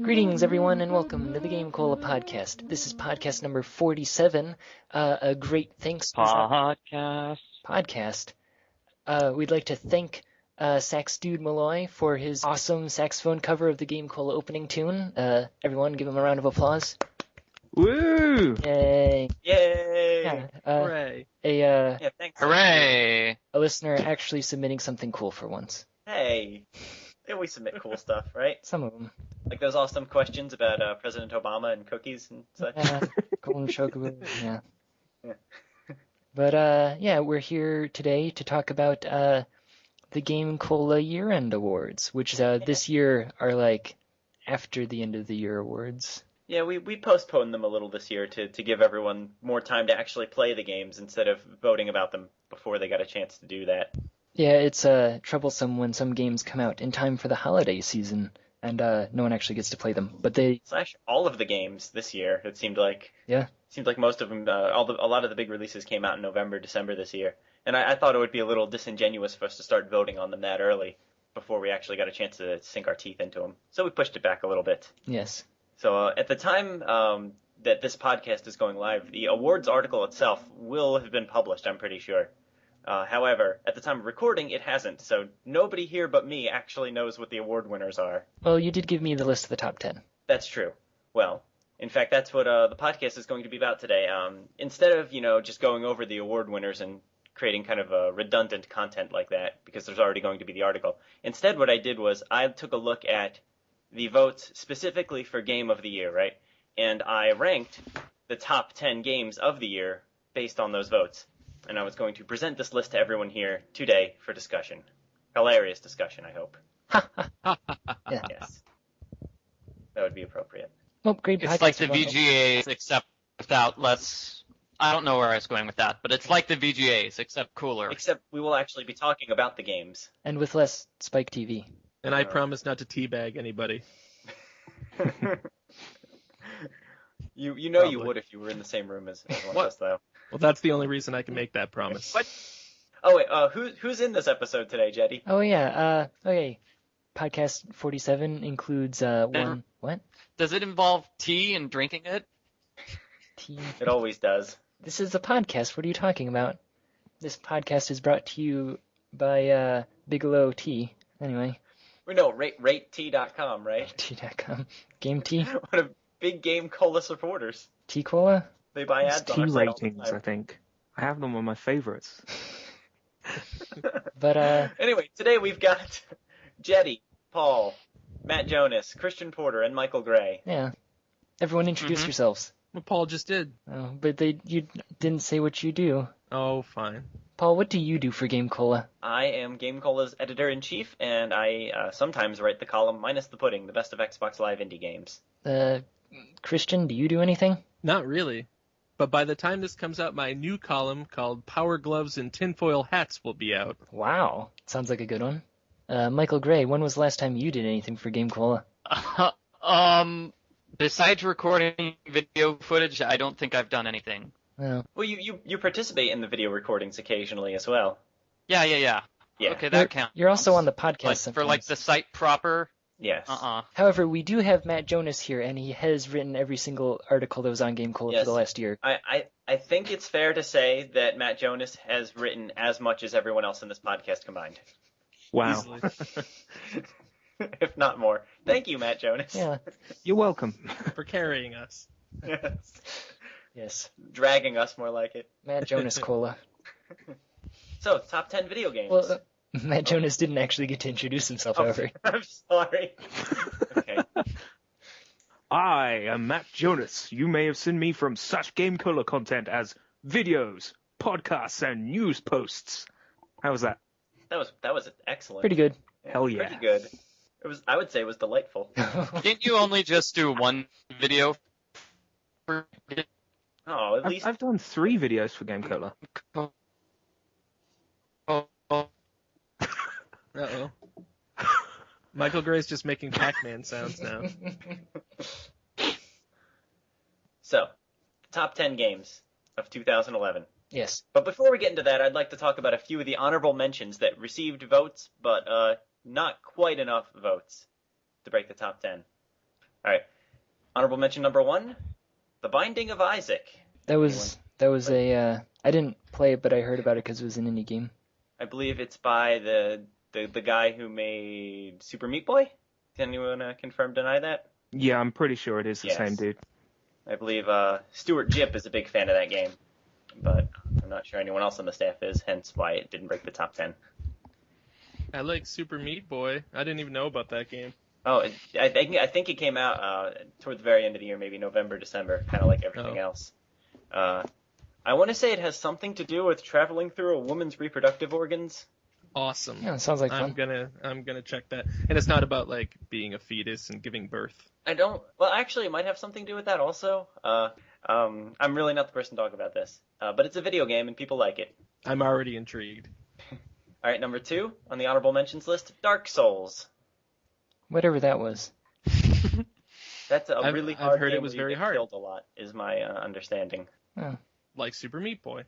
Greetings, everyone, and welcome to the GameCola podcast. This is podcast number 47. A great thanks podcast. We'd like to thank Sax Dude Malloy for his awesome saxophone cover of the GameCola opening tune. Everyone, give him a round of applause. Woo! Yay! Yay! Yeah, Hooray! Thanks. Hooray! A listener actually submitting something cool for once. Hey, they always submit cool stuff, right? Some of them. Like those awesome questions about President Obama and cookies and such. Yeah, golden chocobo. Yeah. Yeah. But we're here today to talk about the GameCola year-end awards, which this year are like after the end of the year awards. Yeah, we postponed them a little this year to give everyone more time to actually play the games instead of voting about them before they got a chance to do that. Yeah, it's troublesome when some games come out in time for the holiday season, and no one actually gets to play them. But they all of the games this year, it seemed like. Yeah. Seemed like most of them, a lot of the big releases came out in November, December this year. And I thought it would be a little disingenuous for us to start voting on them that early before we actually got a chance to sink our teeth into them. So we pushed it back a little bit. Yes. So at the time that this podcast is going live, the awards article itself will have been published, I'm pretty sure. However, at the time of recording, it hasn't, so nobody here but me actually knows what the award winners are. Well, you did give me the list of the top 10. That's true. Well, in fact, that's what the podcast is going to be about today. Instead of, just going over the award winners and creating kind of redundant content like that, because there's already going to be the article, instead what I did was I took a look at the votes specifically for Game of the Year, right? And I ranked the top 10 games of the year based on those votes. And I was going to present this list to everyone here today for discussion. Hilarious discussion, I hope. Yeah. Yes. That would be appropriate. Well, great. It's like the VGAs, except without less... I don't know where I was going with that, but it's like the VGAs, except cooler. Except we will actually be talking about the games. And with less Spike TV. And I promise not to teabag anybody. You know you would if you were in the same room as one of us, though. Well, that's the only reason I can make that promise. What? Oh, wait, who's in this episode today, Jetty? Oh, yeah. Okay. Podcast 47 includes one... What? Does it involve tea and drinking it? Tea. It always does. This is a podcast. What are you talking about? This podcast is brought to you by Bigelow Tea. Anyway. No, ratetea.com, right? Tea.com. Game Tea? One of big GameCola supporters. Tea Cola? They buy ads It's on our tea site all the ratings, time. I think. I have them on my favorites. But, Anyway, today we've got Jetty, Paul, Matt Jonas, Christian Porter, and Michael Gray. yeah. Everyone introduce yourselves. Well, Paul just did. Oh, but you didn't say what you do. Oh, fine. Paul, what do you do for Game Cola? I am GameCola's editor-in-chief, and I sometimes write the column Minus the Pudding, the best of Xbox Live indie games. Christian, do you do anything? Not really. But by the time this comes out, my new column called Power Gloves and Tinfoil Hats will be out. Wow. Sounds like a good one. Michael Gray, when was the last time you did anything for Game Cola? Besides recording video footage, I don't think I've done anything. Oh. Well, you participate in the video recordings occasionally as well. Yeah. Yeah. Okay, that counts. You're also on the podcast Like, sometimes. for like the site proper. Yes. However, we do have Matt Jonas here, and he has written every single article that was on Game Cola Yes. for the last year. I think it's fair to say that Matt Jonas has written as much as everyone else in this podcast combined. Wow. Easily. If not more. Thank you, Matt Jonas. Yeah. You're welcome. For carrying us. Yes. Yes. Dragging us, more like it. Matt Jonas Cola. So, top 10 video games. Well, Matt Jonas didn't actually get to introduce himself, however. I'm sorry. Okay. I am Matt Jonas. You may have seen me from such GameCola content as videos, podcasts, and news posts. How was that? That was excellent. Pretty good. Yeah, Hell yeah. Pretty good. I would say it was delightful. Didn't you only just do one video? Oh, at least I've done 3 videos for GameCola. Uh-oh. Michael Gray's just making Pac-Man sounds now. So, top 10 games of 2011. Yes. But before we get into that, I'd like to talk about a few of the honorable mentions that received votes, but not quite enough votes to break the top 10. All right. Honorable mention number 1, The Binding of Isaac. That was a I didn't play it, but I heard about it because it was an indie game. I believe it's by the guy who made Super Meat Boy. Can anyone confirm, deny that? Yeah, I'm pretty sure it is the Yes. same dude. I believe Stuart Jipp is a big fan of that game, but I'm not sure anyone else on the staff is, hence why it didn't break the top 10. I like Super Meat Boy. I didn't even know about that game. Oh, I think it came out toward the very end of the year, maybe November, December, kind of like everything else. I want to say it has something to do with traveling through a woman's reproductive organs. Awesome. Yeah, it sounds like I'm fun. gonna check that. And it's not about like being a fetus and giving birth. Well, actually, it might have something to do with that also. I'm really not the person to talk about this, but it's a video game and people like it. I'm already intrigued. All right, number 2 on the honorable mentions list, Dark Souls. Whatever that was. That's a really hard I've heard game it was where you very get hard. killed a lot, is my understanding. Oh. Like Super Meat Boy.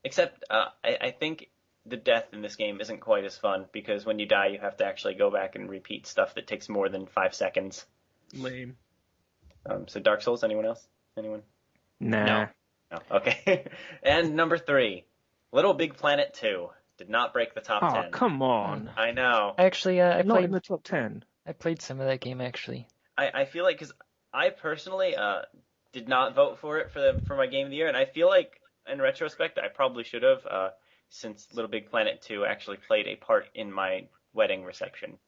Except, I think the death in this game isn't quite as fun, because when you die, you have to actually go back and repeat stuff that takes more than 5 seconds. Lame. So Dark Souls, anyone else? Anyone? Nah. No. Okay. And number 3, Little Big Planet 2. Did not break the top Oh, 10. come on. I know. Actually, I Not in played the top 10. I played some of that game actually. I feel like, because I personally did not vote for it for my Game of the Year, and I feel like, in retrospect, I probably should have, since Little Big Planet 2 actually played a part in my wedding reception.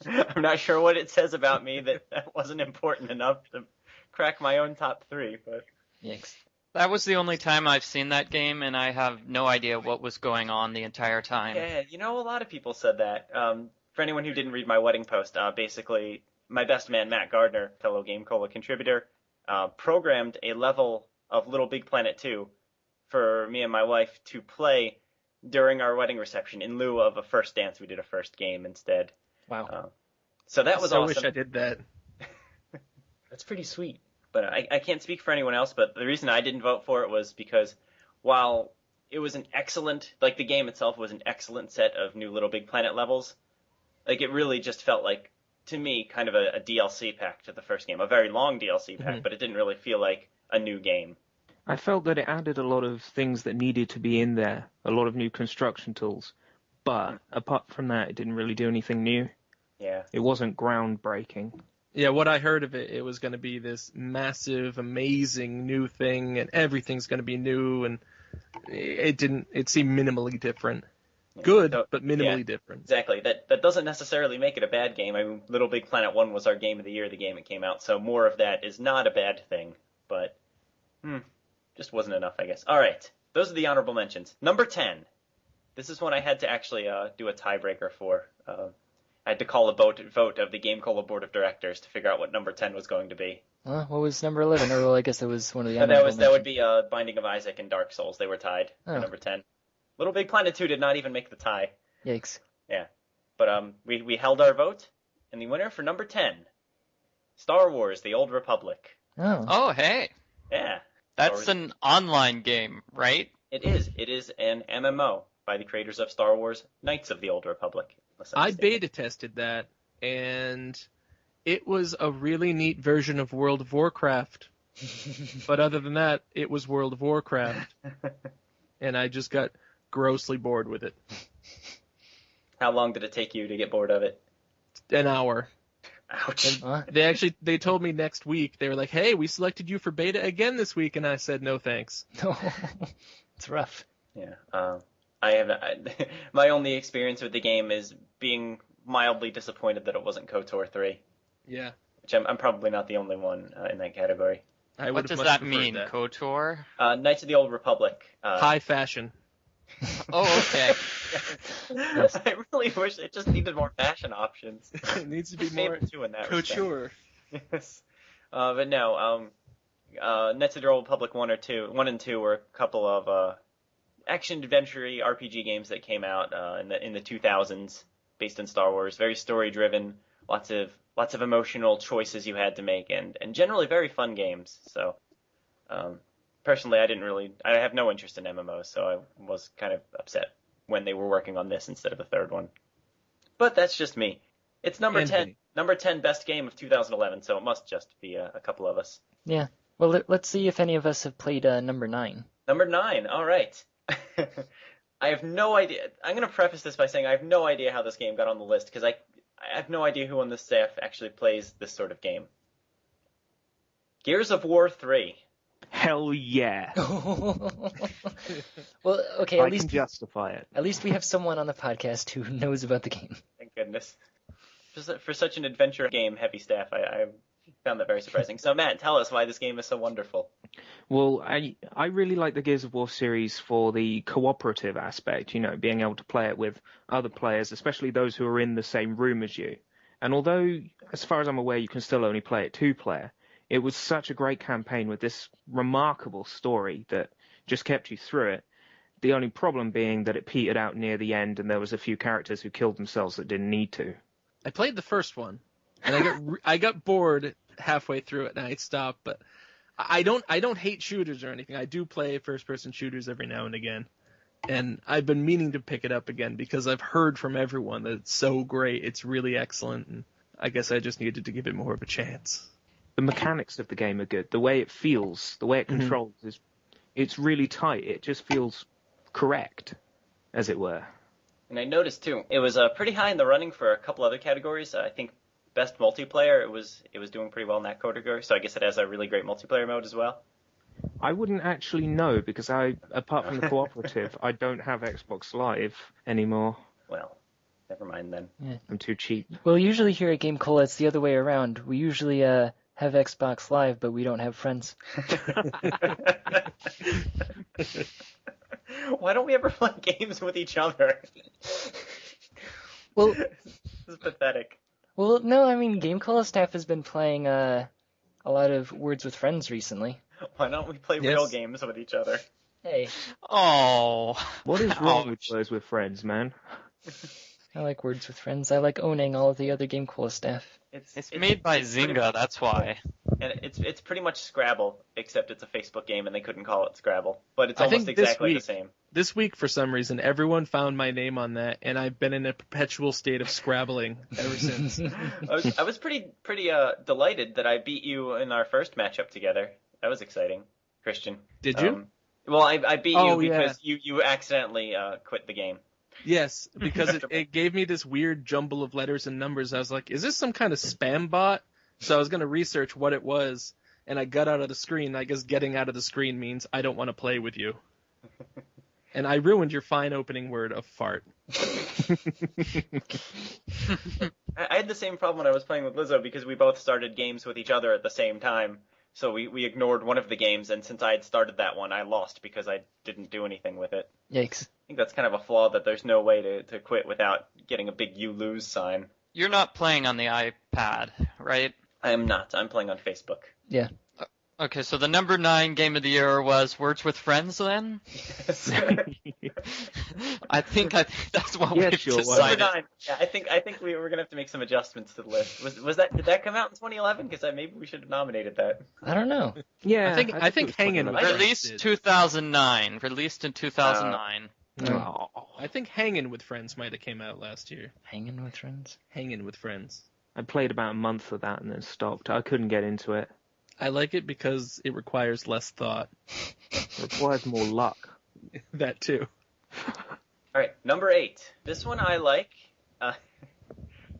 I'm not sure what it says about me that wasn't important enough to crack my own top 3, but Yikes. That was the only time I've seen that game, and I have no idea what was going on the entire time. yeah, a lot of people said that. For anyone who didn't read my wedding post, basically, my best man, Matt Gardner, fellow GameCola contributor, programmed a level of Little Big Planet 2 for me and my wife to play during our wedding reception. In lieu of a first dance, we did a first game instead. Wow. So that was I awesome. wish I did that. That's pretty sweet. But I can't speak for anyone else, but the reason I didn't vote for it was because while it was an excellent, like the game itself was an excellent set of new Little Big Planet levels, like it really just felt like, to me, kind of a DLC pack to the first game. A very long DLC pack, but it didn't really feel like a new game. I felt that it added a lot of things that needed to be in there, a lot of new construction tools. But apart from that, it didn't really do anything new. Yeah. It wasn't groundbreaking. Yeah, what I heard of it, it was going to be this massive, amazing new thing, and everything's going to be new, and it seemed minimally different. Good, So, but minimally yeah, different. Exactly. That doesn't necessarily make it a bad game. I mean, Little Big Planet 1 was our Game of the Year, the game it came out, so more of that is not a bad thing, but just wasn't enough, I guess. All right, those are the honorable mentions. Number 10. This is one I had to actually do a tiebreaker for. I had to call a vote of the GameCola board of directors to figure out what number 10 was going to be. What was number 11? Or well, I guess that was one of the That honorable would mentions. be Binding of Isaac and Dark Souls. They were tied for number 10. Little Big Planet 2 did not even make the tie. Yikes. Yeah. But we held our vote, and the winner for number 10, Star Wars: The Old Republic. Oh. Oh, hey. Yeah. That's an online game, right? It is. It is an MMO by the creators of Star Wars: Knights of the Old Republic. I beta tested that, and it was a really neat version of World of Warcraft. But other than that, it was World of Warcraft. And I just got grossly bored with it. How long did it take you to get bored of it? An hour. Ouch. Huh? They told me next week, they were like, hey, we selected you for beta again this week, and I said, no thanks. No. It's rough. Yeah. I have my only experience with the game is being mildly disappointed that it wasn't KOTOR 3. Yeah. which I'm probably not the only one in that category. I What would does have that much preferred mean, that. KOTOR? Knights of the Old Republic. High fashion. Oh, okay. I really wish it just needed more fashion options. It needs to be Maybe more two in that respect. couture. Yes. But no, Knights of the Old Republic 1 and 2 were a couple of action-adventure RPG games that came out in the 2000s, based in Star Wars. Very story-driven, lots of emotional choices you had to make, and generally very fun games. So, personally, I have no interest in MMOs, so I was kind of upset when they were working on this instead of the third one. But that's just me. It's number 10 best game of 2011, so it must just be a couple of us. Yeah. Well, let's see if any of us have played number 9. Number 9, all right. I have no idea. I'm going to preface this by saying I have no idea how this game got on the list, because I have no idea who on the staff actually plays this sort of game. Gears of War 3. Hell yeah. Well, okay, I can justify it. at least we have someone on the podcast who knows about the game. Thank goodness. For such an adventure game heavy staff, I found that very surprising. So Matt, tell us why this game is so wonderful. Well, I really like the Gears of War series for the cooperative aspect, being able to play it with other players, especially those who are in the same room as you. And although, as far as I'm aware, you can still only play it 2-player, it was such a great campaign with this remarkable story that just kept you through it. The only problem being that it petered out near the end and there was a few characters who killed themselves that didn't need to. I played the first one, and I got bored halfway through it, and I stopped. But I don't hate shooters or anything. I do play first-person shooters every now and again, and I've been meaning to pick it up again because I've heard from everyone that it's so great, it's really excellent, and I guess I just needed to give it more of a chance. The mechanics of the game are good. The way it feels, the way it controls it's really tight. It just feels correct, as it were. And I noticed too, it was pretty high in the running for a couple other categories. I think best multiplayer, it was doing pretty well in that category. So I guess it has a really great multiplayer mode as well. I wouldn't actually know because apart from the cooperative, I don't have Xbox Live anymore. Well, never mind then. Yeah. I'm too cheap. Well, usually here at GameCola, it's the other way around. We usually have Xbox Live, but we don't have friends. Why don't we ever play games with each other? Well, this is pathetic. Well, no, I mean, GameCola staff has been playing a lot of Words with Friends recently. Why don't we play real games with each other? Hey, Oh. What is wrong with Words with Friends, man? I like Words with Friends. I like owning all of the other GameCola staff. It's made by Zynga, that's why. And it's pretty much Scrabble, except it's a Facebook game and they couldn't call it Scrabble. But it's I almost think this exactly the week- same. This week, for some reason, everyone found my name on that, and I've been in a perpetual state of scrabbling ever since. I was pretty delighted that I beat you in our first matchup together. That was exciting, Christian. Did you? Well, I beat Oh, you yeah. because you accidentally quit the game. Yes, because it gave me this weird jumble of letters and numbers. I was like, is this some kind of spam bot? So I was going to research what it was, and I got out of the screen. I guess getting out of the screen means I don't want to play with you. And I ruined your fine opening word of fart. I had the same problem when I was playing with Lizzo because we both started games with each other at the same time. So we ignored one of the games, and since I had started that one, I lost because I didn't do anything with it. Yikes. I think that's kind of a flaw that there's no way to quit without getting a big you lose sign. You're not playing on the iPad, right? I am not. I'm playing on Facebook. Yeah. Okay, so the number 9 game of the year was Words with Friends then? Yes. I think that's what Yeah, we've sure, why Number decided. 9. Yeah, I think we're gonna have to make some adjustments to the list. Did that come out in 2011? Because maybe we should have nominated that. I don't know. Yeah, I think it was Hanging fucking with amazing. Released 2009. Released in 2009. Oh. I think Hanging with Friends might have came out last year. Hanging with Friends? Hanging with Friends. I played about a month of that and then stopped. I couldn't get into it. I like it because it requires less thought. It requires more luck. That too. All right, number 8. This one I like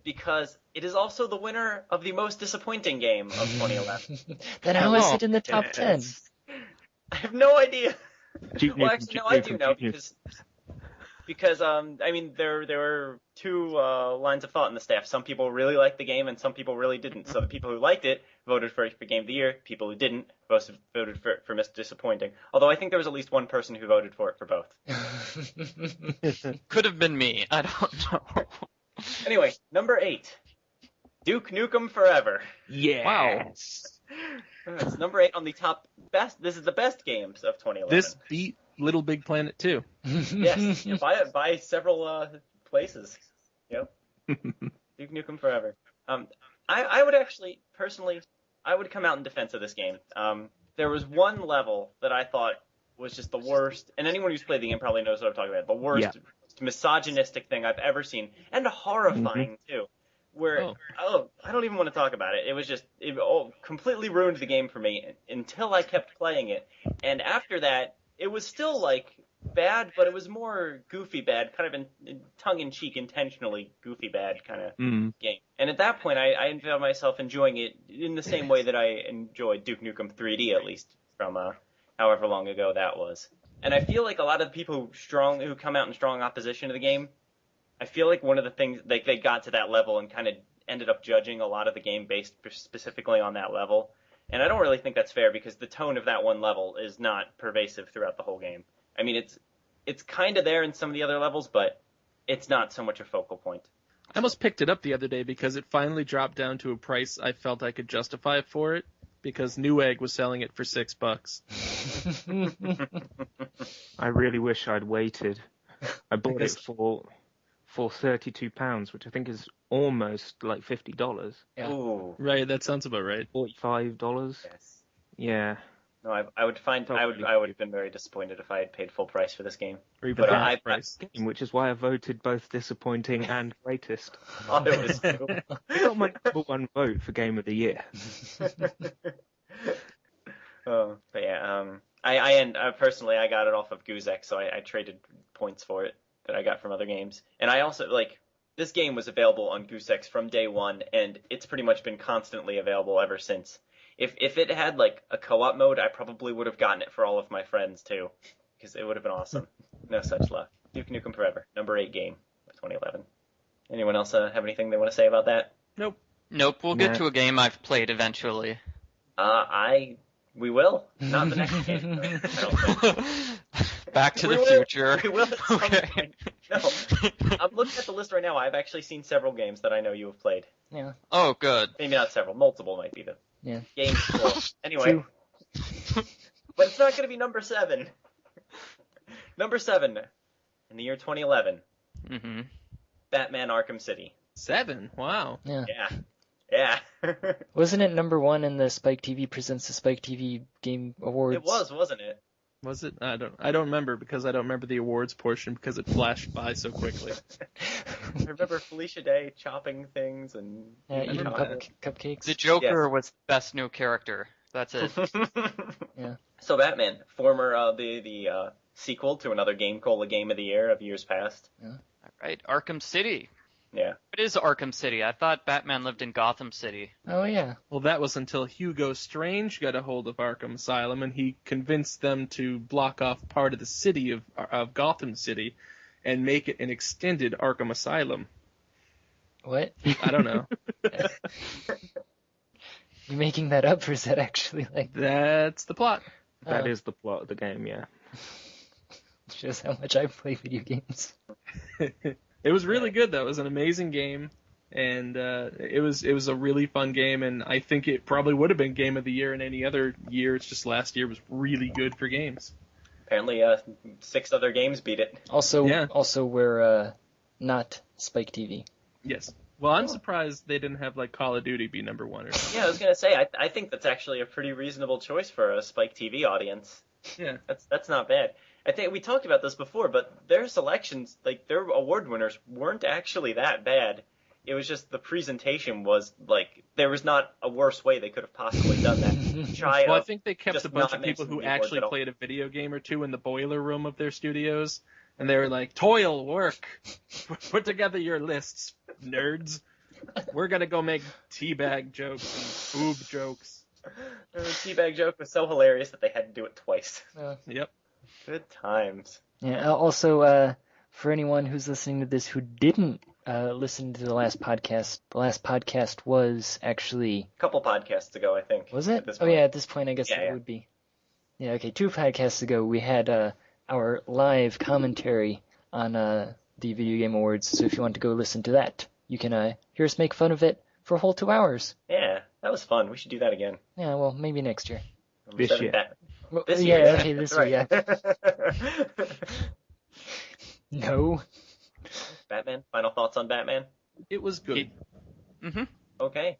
because it is also the winner of the most disappointing game of 2011. Then how is Oh, it in the top 10? I have no idea. Duke Well, Nukem, actually, no, Duke I do Nukem, know Duke Nukem. because I mean there were two lines of thought in the staff. Some people really liked the game, and some people really didn't. So the people who liked it voted for it for Game of the Year. People who didn't voted for disappointing. Although I think there was at least one person who voted for it for both. Could have been me. I don't know. Anyway, number 8, Duke Nukem Forever. Yeah. Wow. It's number 8 on the top best. This is the best games of 2011. This beat Little Big Planet 2. Yes, by several places. Yep. Duke Nukem Forever. I would actually, personally, I would come out in defense of this game. There was one level that I thought was just the worst, and anyone who's played the game probably knows what I'm talking about. The worst, misogynistic thing I've ever seen, and horrifying too. Where I don't even want to talk about it. It was just it completely ruined the game for me until I kept playing it, and after that, it was still like bad, but it was more goofy bad, kind of in tongue-in-cheek, intentionally goofy bad kind of game. And at that point, I found myself enjoying it in the same way that I enjoyed Duke Nukem 3D, at least from however long ago that was. And I feel like a lot of the people who come out in strong opposition to the game, I feel like one of the things they got to that level and kind of ended up judging a lot of the game based specifically on that level. And I don't really think that's fair because the tone of that one level is not pervasive throughout the whole game. I mean, it's kind of there in some of the other levels, but it's not so much a focal point. I almost picked it up the other day because it finally dropped down to a price I felt I could justify for it, because Newegg was selling it for $6. I really wish I'd waited. I bought it for £32, which I think is almost like $50. Yeah. Ooh. Right, that sounds about right. $45. Yes. Yeah. No, I would have been very disappointed if I had paid full price for this game. Or even But half price. Which is why I voted both disappointing and greatest. Oh, it was I got my number one vote for Game of the Year. But yeah, I personally I got it off of Guzek, so I traded points for it that I got from other games, and I also this game was available on Guzek's from day one, and it's pretty much been constantly available ever since. If it had like a co-op mode, I probably would have gotten it for all of my friends too, because it would have been awesome. No such luck. Duke Nukem Forever, number 8 game of 2011. Anyone else have anything they want to say about that? Nope. We'll get to a game I've played eventually. We will. Not the next game. I don't think. Back to the Future. We will at some Okay. point. No. I'm looking at the list right now. I've actually seen several games that I know you have played. Yeah. Oh, good. Maybe not several. Multiple might be the games. Cool. Anyway. True. But it's not going to be number 7. Number 7 in the year 2011. Mm-hmm. Batman Arkham City. 7? Wow. Yeah. Yeah. Wasn't it number 1 in the Spike TV Presents the Spike TV Game Awards? It was, wasn't it? Was it? I don't remember because I don't remember the awards portion because it flashed by so quickly. I remember Felicia Day chopping things and Eating chocolate. cupcakes. The Joker was best new character. That's it. Yeah. So Batman, former the sequel to another GameCola Game of the Year of years past. All right, Arkham City. Yeah. It is Arkham City. I thought Batman lived in Gotham City. Oh, yeah. Well, that was until Hugo Strange got a hold of Arkham Asylum, and he convinced them to block off part of the city of Gotham City and make it an extended Arkham Asylum. What? I don't know. You making that up, or is that actually like... That's the plot. That is the plot of the game, yeah. Shows how much I play video games. It was really good, though. It was an amazing game, and it was a really fun game, and I think it probably would have been Game of the Year in any other year. It's just last year was really good for games. Apparently 6 other games beat it. Also, we're not Spike TV. Yes. Well, I'm surprised they didn't have like Call of Duty be number 1 or something. Yeah, I was going to say, I think that's actually a pretty reasonable choice for a Spike TV audience. Yeah. That's not bad. I think we talked about this before, but their selections, like their award winners, weren't actually that bad. It was just the presentation was like there was not a worse way they could have possibly done that. Well, I think they kept just a bunch not of people who mentioning the awards actually at all. played a video game or two in the boiler room of their studios, and they were like, "Toil, work, put together your lists, nerds. We're gonna go make teabag jokes and boob jokes." The teabag joke was so hilarious that they had to do it twice. Yep. Good times. Yeah. Also, for anyone who's listening to this who didn't listen to the last podcast was actually... A couple podcasts ago, I think. Was it? At this Oh point. yeah, at this point I guess it would be. Yeah, okay, 2 podcasts ago we had our live commentary on the Video Game Awards, so if you want to go listen to that, you can hear us make fun of it for a whole 2 hours. Yeah, that was fun. We should do that again. Yeah, well, maybe next year. This year. Well, This yeah, year. okay, this Right. year, yeah. No. Batman? Final thoughts on Batman? It was good. Mm-hmm. Okay.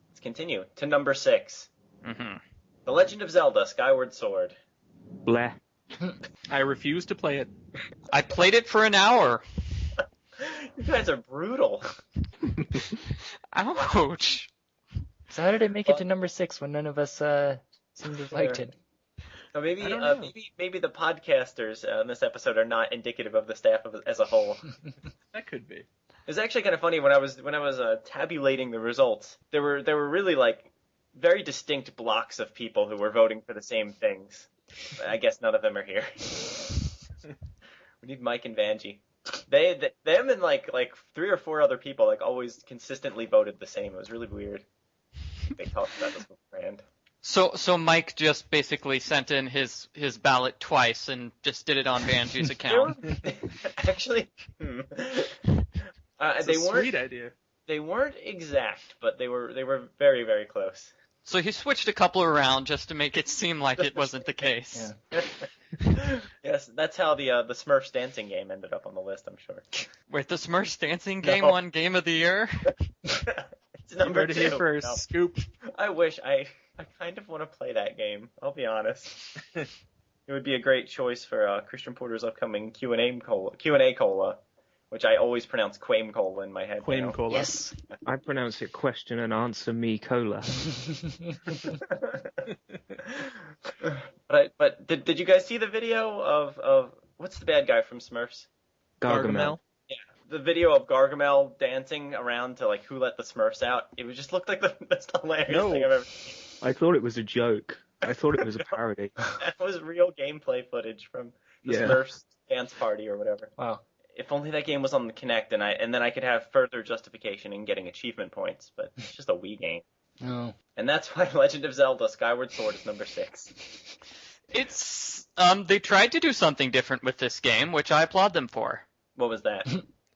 Let's continue to number 6. Mm-hmm. The Legend of Zelda: Skyward Sword. Bleh. I refuse to play it. I played it for an hour. You guys are brutal. Ouch. So how did it make it to number 6 when none of us seemed to have liked it? So maybe, I don't know. maybe the podcasters in this episode are not indicative of the staff as a whole. That could be. It was actually kind of funny when I was tabulating the results. There were really like very distinct blocks of people who were voting for the same things. I guess none of them are here. We need Mike and Vanjie. Them and like 3 or 4 other people like always consistently voted the same. It was really weird. They talked about this beforehand. So Mike just basically sent in his ballot twice and just did it on Vanjie's account. Actually, It's they a weren't. sweet idea. They weren't exact, but they were very, very close. So he switched a couple around just to make it seem like it wasn't the case. Yeah. Yes, that's how the Smurfs dancing game ended up on the list, I'm sure. Wait, the Smurfs dancing game No. won Game of the Year? It's number Heard it here 2. first. No. Scoop. I wish I kind of want to play that game. I'll be honest. It would be a great choice for Christian Porter's upcoming Q&A cola, which I always pronounce Quame Cola in my head. Quame Cola. Yes. I pronounce it question and answer me cola. But did you guys see the video of what's the bad guy from Smurfs? Gargamel. The video of Gargamel dancing around to like Who Let the Smurfs Out. It just looked like the most hilarious thing I've ever seen. I thought it was a joke. I thought it was a parody. That was real gameplay footage from the Yeah. Smurfs dance party or whatever. Wow. If only that game was on the Kinect and then I could have further justification in getting achievement points, but it's just a Wii game. No. And that's why Legend of Zelda: Skyward Sword is number 6. It's they tried to do something different with this game, which I applaud them for. What was that?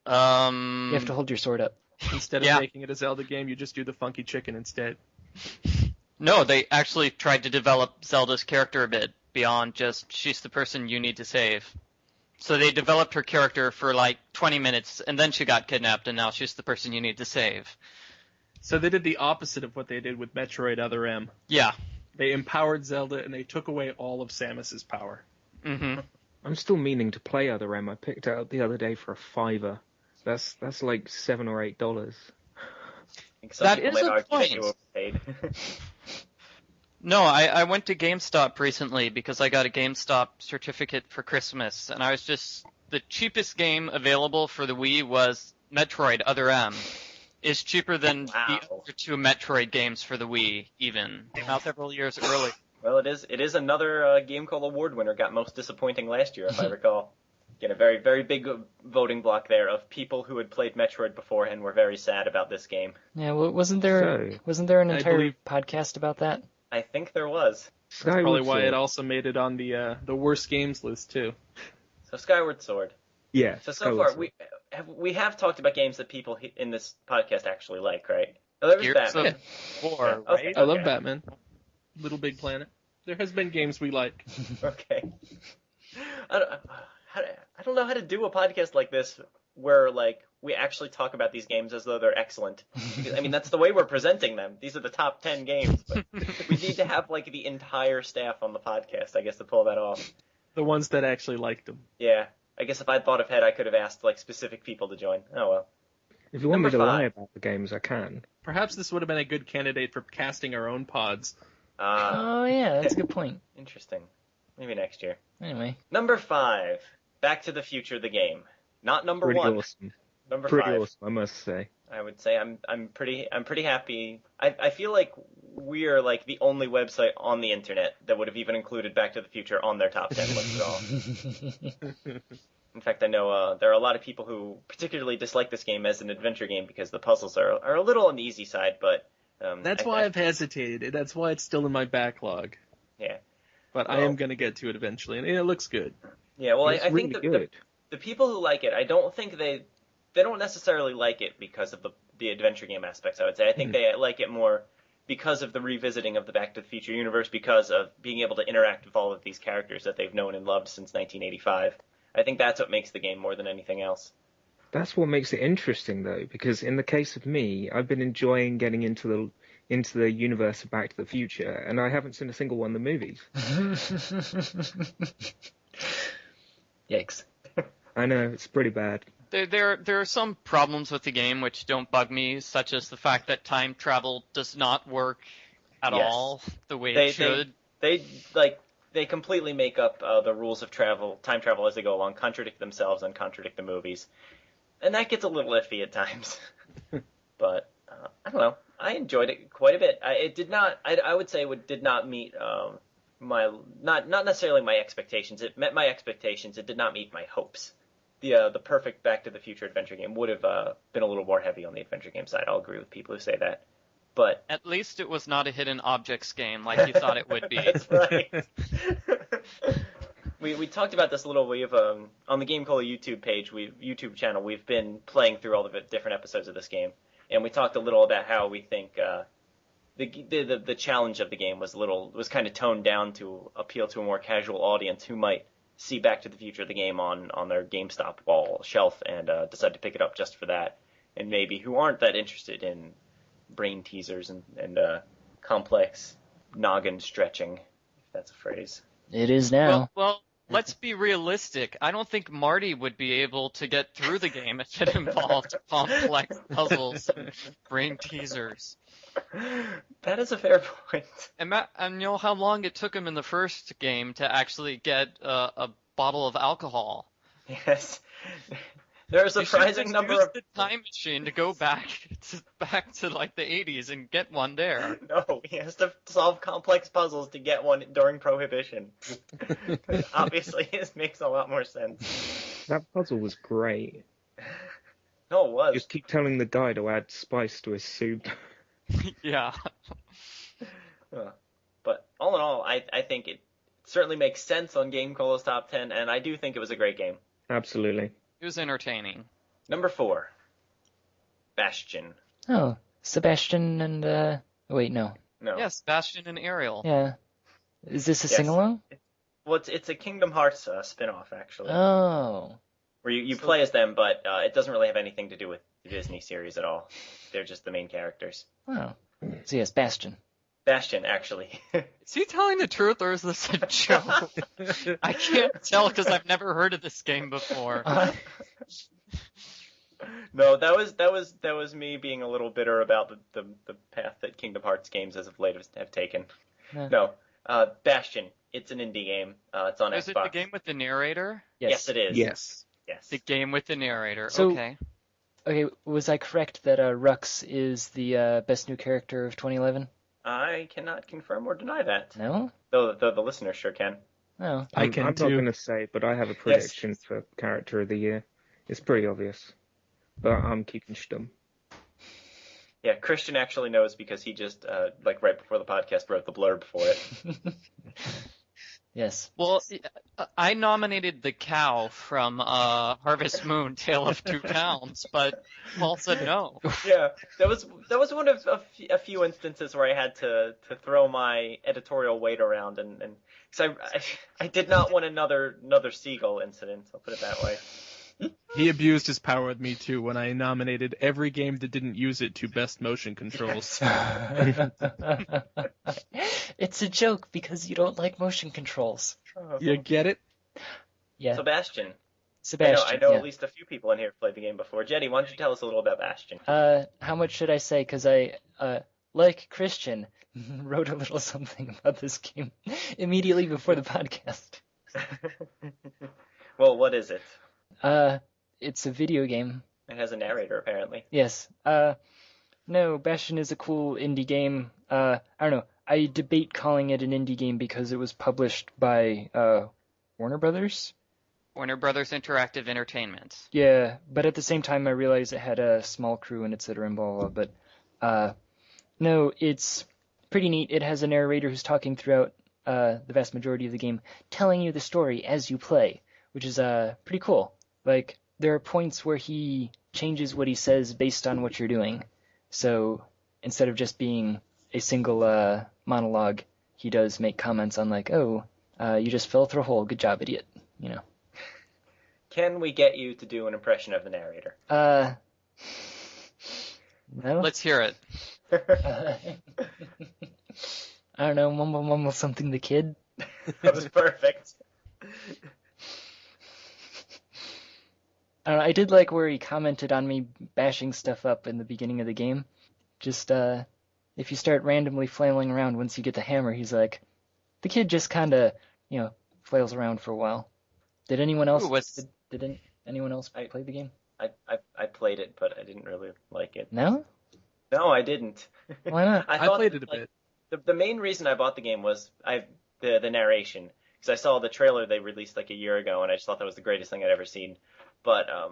You have to hold your sword up. Instead of Yeah. making it a Zelda game, you just do the funky chicken instead. No, they actually tried to develop Zelda's character a bit beyond just she's the person you need to save. So they developed her character for like 20 minutes, and then she got kidnapped, and now she's the person you need to save. So they did the opposite of what they did with Metroid Other M. Yeah. They empowered Zelda, and they took away all of Samus's power. Mm-hmm. I'm still meaning to play Other M. I picked it up the other day for a $5. That's like $7 or $8. I think some That people is might a argue that point. you overpaid. No, I went to GameStop recently because I got a GameStop certificate for Christmas, and I was just... The cheapest game available for the Wii was Metroid Other M. It's cheaper than Wow. the other 2 Metroid games for the Wii, even. Came out several years early. Well, it is another GameCola award winner. Got most disappointing last year, if I recall. Again, a very, very big voting block there of people who had played Metroid before and were very sad about this game. Yeah, well, wasn't there an I entire believe- podcast about that? I think there was. That's probably why Sword. it also made it on the worst games list too. So Skyward Sword. Yeah. So Skyward far Sword. we have talked about games that people in this podcast actually like, right? Oh, there was Gears Batman. of War, Yeah, okay. right? I love Batman. Little Big Planet. There has been games we like. Okay. I don't know how to do a podcast like this where like we actually talk about these games as though they're excellent. I mean, that's the way we're presenting them. These are the top 10 games, but we need to have like the entire staff on the podcast, I guess, to pull that off. The ones that actually liked them. Yeah. I guess if I'd thought ahead, I could have asked like specific people to join. Oh well. If you want me to Number lie 5. about the games, I can. Perhaps this would have been a good candidate for casting our own pods. Oh yeah, that's a good point. Interesting. Maybe next year. Anyway, Number 5. Back to the Future, the game. Not number Pretty 1. awesome. Number Pretty 5. awesome, I must say. I would say I'm pretty happy. I feel like we're like the only website on the internet that would have even included Back to the Future on their top 10 list at all. In fact, I know there are a lot of people who particularly dislike this game as an adventure game because the puzzles are a little on the easy side, but... That's why I've hesitated. That's why it's still in my backlog. Yeah. But I am going to get to it eventually, and it looks good. Yeah, well, I really think the people who like it, I don't think they don't necessarily like it because of the adventure game aspects, I would say. I think they like it more because of the revisiting of the Back to the Future universe, because of being able to interact with all of these characters that they've known and loved since 1985. I think that's what makes the game more than anything else. That's what makes it interesting, though, because in the case of me, I've been enjoying getting into the universe of Back to the Future, and I haven't seen a single one of the movies. Yikes. I know, it's pretty bad. There are some problems with the game which don't bug me, such as the fact that time travel does not work at all the way it should. They completely make up the rules of time travel as they go along, contradict themselves and contradict the movies. And that gets a little iffy at times. But, I don't know. I enjoyed it quite a bit. It did not, I would say it did not meet not necessarily my expectations. It met my expectations. It did not meet my hopes. The perfect Back to the Future adventure game would have been a little more heavy on the adventure game side. I'll agree with people who say that. But at least it was not a hidden objects game like you thought it would be. That's right. We talked about this a little. We have on the GameCola YouTube channel. We've been playing through all the different episodes of this game, and we talked a little about how we think the challenge of the game was kind of toned down to appeal to a more casual audience who might see Back to the Future the game on their GameStop wall shelf and decide to pick it up just for that, and maybe who aren't that interested in brain teasers and complex noggin stretching, if that's a phrase. It is now. Well, let's be realistic. I don't think Marty would be able to get through the game if it involved complex puzzles and brain teasers. That is a fair point. And you know how long it took him in the first game to actually get a bottle of alcohol? Yes. There are a surprising number of... the time machine to go back to like the 80s and get one there. No, he has to solve complex puzzles to get one during Prohibition. Obviously, this makes a lot more sense. That puzzle was great. No, it was. Just keep telling the guy to add spice to his soup. Yeah. But all in all, I think it certainly makes sense on GameCola's top 10, and I do think it was a great game. Absolutely. It was entertaining. Number 4, Bastion. Oh, Sebastian and, wait, no. No. Yes, Bastion and Ariel. Yeah. Is this a sing-along? Well, it's a Kingdom Hearts spin-off, actually. Oh. Where you play as them, but it doesn't really have anything to do with the Disney series at all. They're just the main characters. Oh. So yes, Bastion. Bastion, actually. Is he telling the truth or is this a joke? I can't tell because I've never heard of this game before. No, that was me being a little bitter about the path that Kingdom Hearts games as of late have taken. No, Bastion. It's an indie game. It's on Xbox. Is it the game with the narrator? Yes, it is. Yes. The game with the narrator. So, okay. Okay, was I correct that Rux is the best new character of 2011? I cannot confirm or deny that. No? Though the listener sure can. Oh. I can I'm too. not going to say, but I have a prediction for Character of the Year. It's pretty obvious. But I'm keeping stum. Yeah, Christian actually knows because he just, right before the podcast, wrote the blurb for it. Yes. Well, I nominated the cow from Harvest Moon, Tale of Two Towns, but Paul said no. Yeah, that was one of a few instances where I had to throw my editorial weight around, and because I did not want another seagull incident. I'll put it that way. He abused his power with me too when I nominated every game that didn't use it to best motion controls. It's a joke because you don't like motion controls. You get it? Yeah. Sebastian. I know yeah. at least a few people in here have played the game before. Jetty, why don't you tell us a little about Bastion? How much should I say? Because I, like Christian, wrote a little something about this game immediately before the podcast. Well, what is it? It's a video game. It has a narrator, apparently. Yes. No, Bastion is a cool indie game. I don't know. I debate calling it an indie game because it was published by Warner Brothers. Warner Brothers Interactive Entertainment. Yeah, but at the same time, I realized it had a small crew and etc. and blah, blah, blah. But no, it's pretty neat. It has a narrator who's talking throughout the vast majority of the game, telling you the story as you play, which is pretty cool. Like, there are points where he changes what he says based on what you're doing. So instead of just being a single monologue, he does make comments on like, oh, you just fell through a hole. Good job, idiot. You know. Can we get you to do an impression of the narrator? No. Let's hear it. I don't know, mumble something the kid. That was perfect. I don't know, I did like where he commented on me bashing stuff up in the beginning of the game. Just, if you start randomly flailing around once you get the hammer, he's like, the kid just kinda, flails around for a while. Did anyone else, did anyone else play the game? I played it, but I didn't really like it. No? No, I didn't. Why not? I played it a bit. The main reason I bought the game was the narration, because I saw the trailer they released like a year ago, and I just thought that was the greatest thing I'd ever seen. But I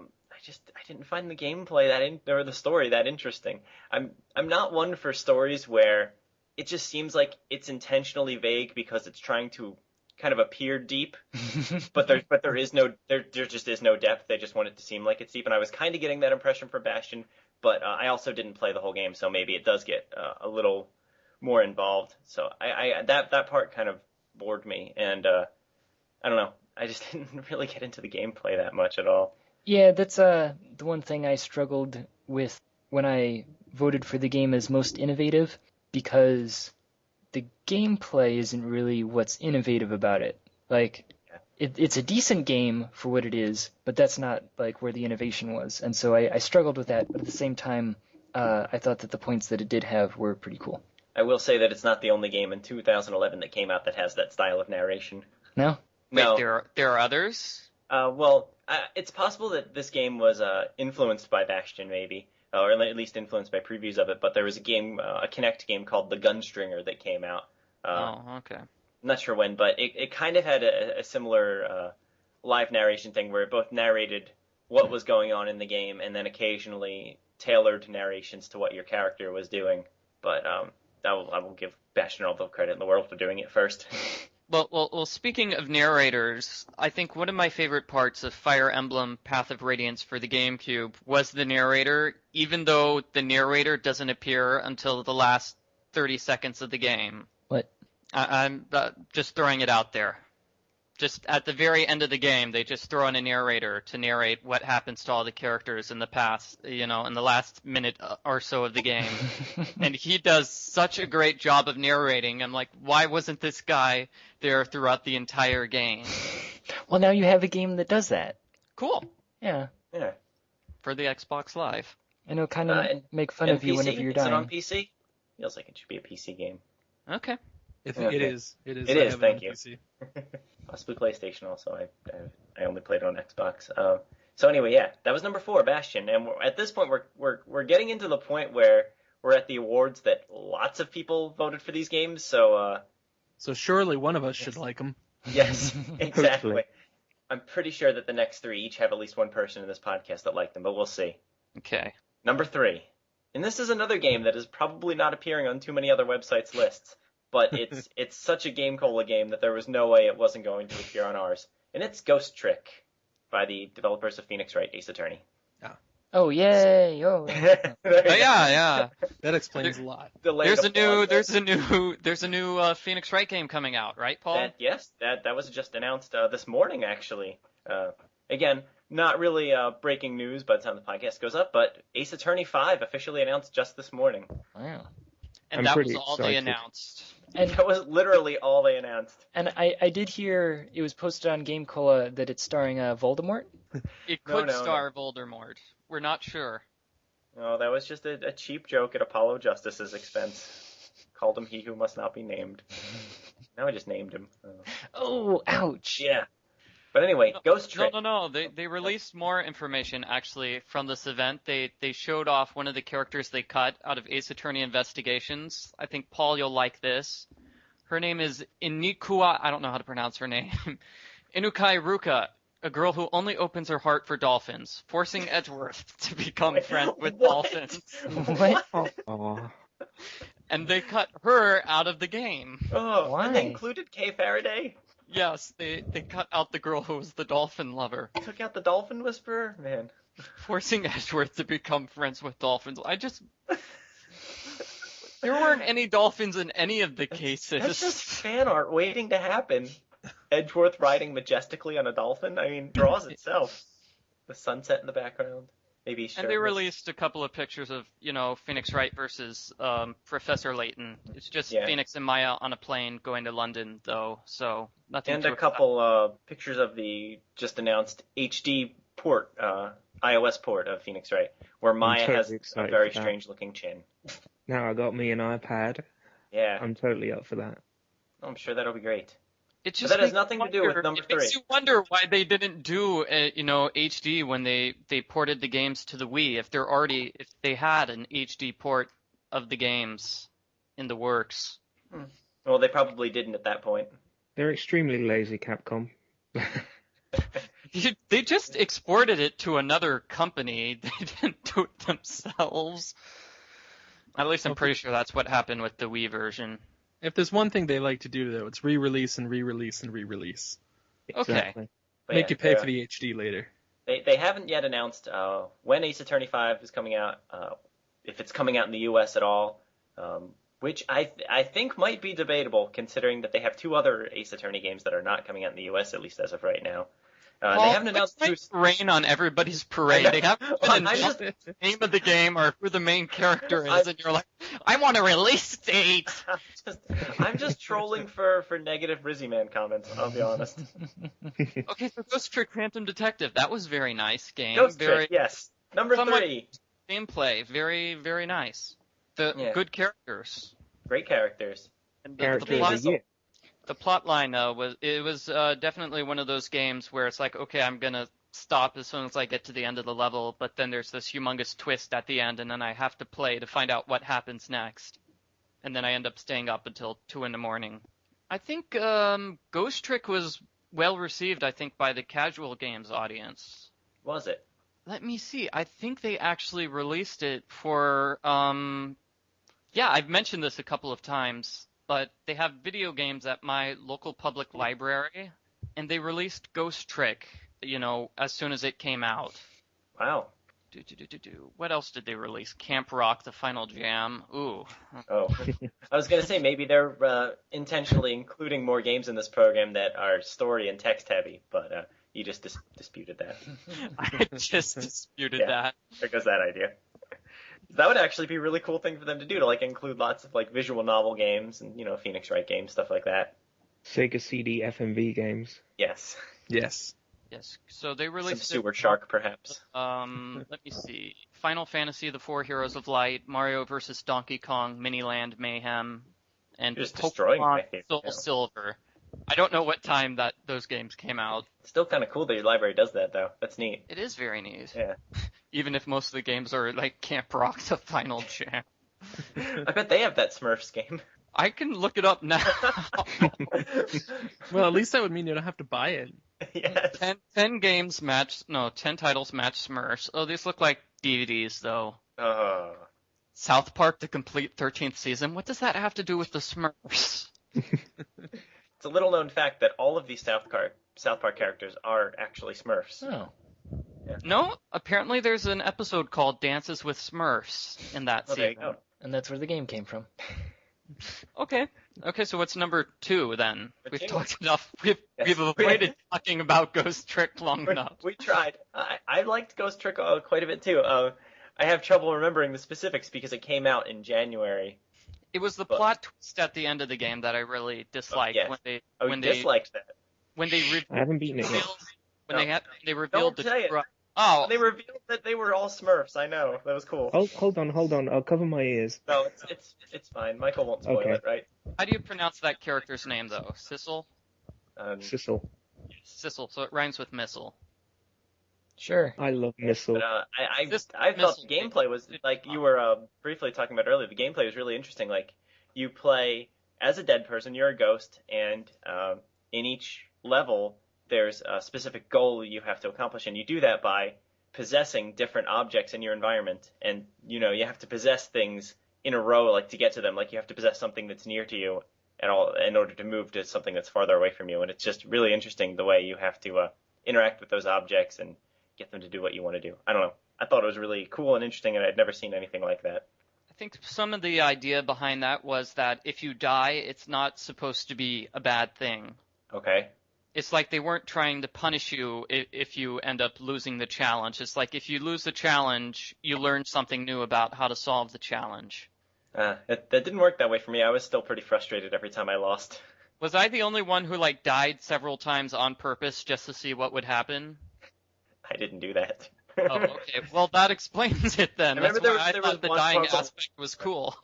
didn't find the gameplay or the story that interesting. I'm not one for stories where it just seems like it's intentionally vague because it's trying to kind of appear deep, but there just is no depth. They just want it to seem like it's deep, and I was kind of getting that impression for Bastion. But I also didn't play the whole game, so maybe it does get a little more involved. So that part kind of bored me, and I don't know. I just didn't really get into the gameplay that much at all. Yeah, that's the one thing I struggled with when I voted for the game as most innovative, because the gameplay isn't really what's innovative about it. Like, it's a decent game for what it is, but that's not like where the innovation was. And so I struggled with that, but at the same time, I thought that the points that it did have were pretty cool. I will say that it's not the only game in 2011 that came out that has that style of narration. No? No. Wait, there are others? It's possible that this game was influenced by Bastion, maybe, or at least influenced by previews of it. But there was a game, a Kinect game called The Gunstringer that came out. Okay. I'm not sure when, but it kind of had a similar live narration thing where it both narrated what was going on in the game and then occasionally tailored narrations to what your character was doing. But I will give Bastion all the credit in the world for doing it first. Well, speaking of narrators, I think one of my favorite parts of Fire Emblem Path of Radiance for the GameCube was the narrator, even though the narrator doesn't appear until the last 30 seconds of the game. What? I'm just throwing it out there. Just at the very end of the game, they just throw in a narrator to narrate what happens to all the characters in the past, in the last minute or so of the game. And he does such a great job of narrating. I'm like, why wasn't this guy there throughout the entire game? Well, now you have a game that does that. Cool. Yeah. Yeah. For the Xbox Live. And it'll kind of make fun of you whenever you're dying. Is it on PC? Feels like it should be a PC game. Okay. It is. It is. Thank you. PC. Possibly PlayStation also. I only played it on Xbox. So anyway, yeah, that was number 4, Bastion. And at this point, we're getting into the point where we're at the awards that lots of people voted for these games. So surely one of us should like them. Yes, exactly. Hopefully. I'm pretty sure that the next 3 each have at least one person in this podcast that liked them, but we'll see. Okay. Number 3. And this is another game that is probably not appearing on too many other websites' lists, but it's such a GameCola game that there was no way it wasn't going to appear on ours. And it's Ghost Trick by the developers of Phoenix Wright, Ace Attorney. Oh, yay! Oh. Yeah. That explains a lot. There's a new Phoenix Wright game coming out, right, Paul? That was just announced this morning, actually. Again, not really breaking news by the time the podcast goes up, but Ace Attorney 5 officially announced just this morning. Wow. And that was all they announced. And that was literally all they announced. And I did hear it was posted on GameCola that it's starring Voldemort. It could star Voldemort. We're not sure. No, that was just a cheap joke at Apollo Justice's expense. Called him He Who Must Not Be Named. Now I just named him. Oh, ouch. Yeah. But anyway, Ghost Trick. No. They released more information, actually, from this event. They showed off one of the characters they cut out of Ace Attorney Investigations. I think, Paul, you'll like this. Her name is Inikua. I don't know how to pronounce her name. Inukai Ruka. a girl who only opens her heart for dolphins, forcing Edgeworth to become Wait, friends with what? dolphins. What? Oh, And they cut her out of the game. Oh, Why? and they included Kay Faraday? Yes, they cut out the girl who was the dolphin lover, Took out the dolphin whisperer? Man. forcing Edgeworth to become friends with dolphins. There weren't any dolphins in any of the cases. That's just fan art waiting to happen. Edgeworth riding majestically on a dolphin? I mean, draws itself. The sunset in the background. Maybe And they shirtless. released a couple of pictures of, Phoenix Wright versus Professor Layton. It's just Yeah. Phoenix and Maya on a plane going to London, though, so nothing And too a couple pictures of the just announced HD port, iOS port of Phoenix Wright, where Maya totally has a excited very for that. strange looking chin. now I got me an iPad. Yeah, I'm totally up for that. I'm sure that'll be great. It But just that has makes nothing you to do with wonder- number It makes 3. you wonder why they didn't do, HD when they ported the games to the Wii. If they had an HD port of the games in the works. Well, they probably didn't at that point. They're extremely lazy, Capcom. They just exported it to another company. They didn't do it themselves. At least I'm pretty sure that's what happened with the Wii version. If there's one thing they like to do, though, it's re-release and re-release and re-release. Okay. Exactly. But Make yeah, you pay for the HD later. They haven't yet announced when Ace Attorney 5 is coming out, if it's coming out in the US at all, which I think might be debatable, considering that they have 2 other Ace Attorney games that are not coming out in the US, at least as of right now. They haven't announced who. Rain on everybody's parade. They haven't even I'm announced just, the name of the game or who the main character is, and you're like, I want a release date. I'm just trolling for negative Rizzy Man comments, I'll be honest. Okay, so Ghost Trick Phantom Detective. That was very nice game. Ghost very Trick, yes. Number somewhat- 3. gameplay. Very, very nice. Yeah. Good characters. Great characters. And Character of plot, the year. the plot line was definitely one of those games where it's like, okay, I'm gonna stop as soon as I get to the end of the level, but then there's this humongous twist at the end, and then I have to play to find out what happens next. And then I end up staying up until 2 in the morning. I think Ghost Trick was well received, I think, by the casual games audience. Was it? Let me see. I think they actually released it for, I've mentioned this a couple of times, but they have video games at my local public library, and they released Ghost Trick, as soon as it came out. Wow. What else did they release? Camp Rock, The Final Jam. Ooh. Oh. I was going to say, maybe they're intentionally including more games in this program that are story and text heavy, but you just disputed that. I just disputed Yeah. that. There goes that idea. That would actually be a really cool thing for them to do, to include lots of visual novel games and Phoenix Wright games, stuff like that. Sega CD FMV games. Yes. Yes. Yes. So they Some released Sewer Shark, perhaps. let me see. Final Fantasy, The Four Heroes of Light, Mario vs. Donkey Kong, Miniland Mayhem, and You're just destroying my Pokemon favorite Soul game. Silver. I don't know what time that those games came out. Still kind of cool that your library does that, though. That's neat. It is very neat. Yeah. Even if most of the games are like Camp Rock, The Final Jam. I bet they have that Smurfs game. I can look it up now. Well, at least that would mean you don't have to buy it. Yes. 10 games match, no, 10 titles match Smurfs. Oh, these look like DVDs though. South Park, the complete 13th season. What does that have to do with the Smurfs? It's a little known fact that all of these South Park characters are actually Smurfs. Oh. No, apparently there's an episode called Dances with Smurfs in that Oh, there you season. go. And that's where the game came from. Okay, so what's number 2 then? Number We've 2. talked enough. We've Yes. avoided talking about Ghost Trick long enough. We tried. I liked Ghost Trick quite a bit too. I have trouble remembering the specifics because it came out in January. It was the But- plot twist at the end of the game that I really disliked yes. when they Oh, you disliked that. when they I haven't beaten it yet. revealed when No. they revealed Don't the say it. true- Oh, They revealed that they were all Smurfs. I know. That was cool. Oh, hold on. I'll cover my ears. No, it's fine. Michael won't spoil Okay. it, right? how do you pronounce that character's name though? Sissel? Sissel. Sissel, so it rhymes with missile. Sure. I love Missile. But I This thought missile- the gameplay was like you were briefly talking about earlier. The gameplay was really interesting. Like you play as a dead person, you're a ghost, and in each level there's a specific goal you have to accomplish, and you do that by possessing different objects in your environment. And, you have to possess things in a row, like, to get to them. Like, you have to possess something that's near to you at all in order to move to something that's farther away from you. And it's just really interesting the way you have to interact with those objects and get them to do what you want to do. I don't know. I thought it was really cool and interesting, and I'd never seen anything like that. I think some of the idea behind that was that if you die, it's not supposed to be a bad thing. Okay. It's like they weren't trying to punish you if you end up losing the challenge. It's like if you lose the challenge, you learn something new about how to solve the challenge. That didn't work that way for me. I was still pretty frustrated every time I lost. Was I the only one who died several times on purpose just to see what would happen? I didn't do that. Oh, okay. Well, that explains it then. I remember That's why I thought the dying aspect was cool.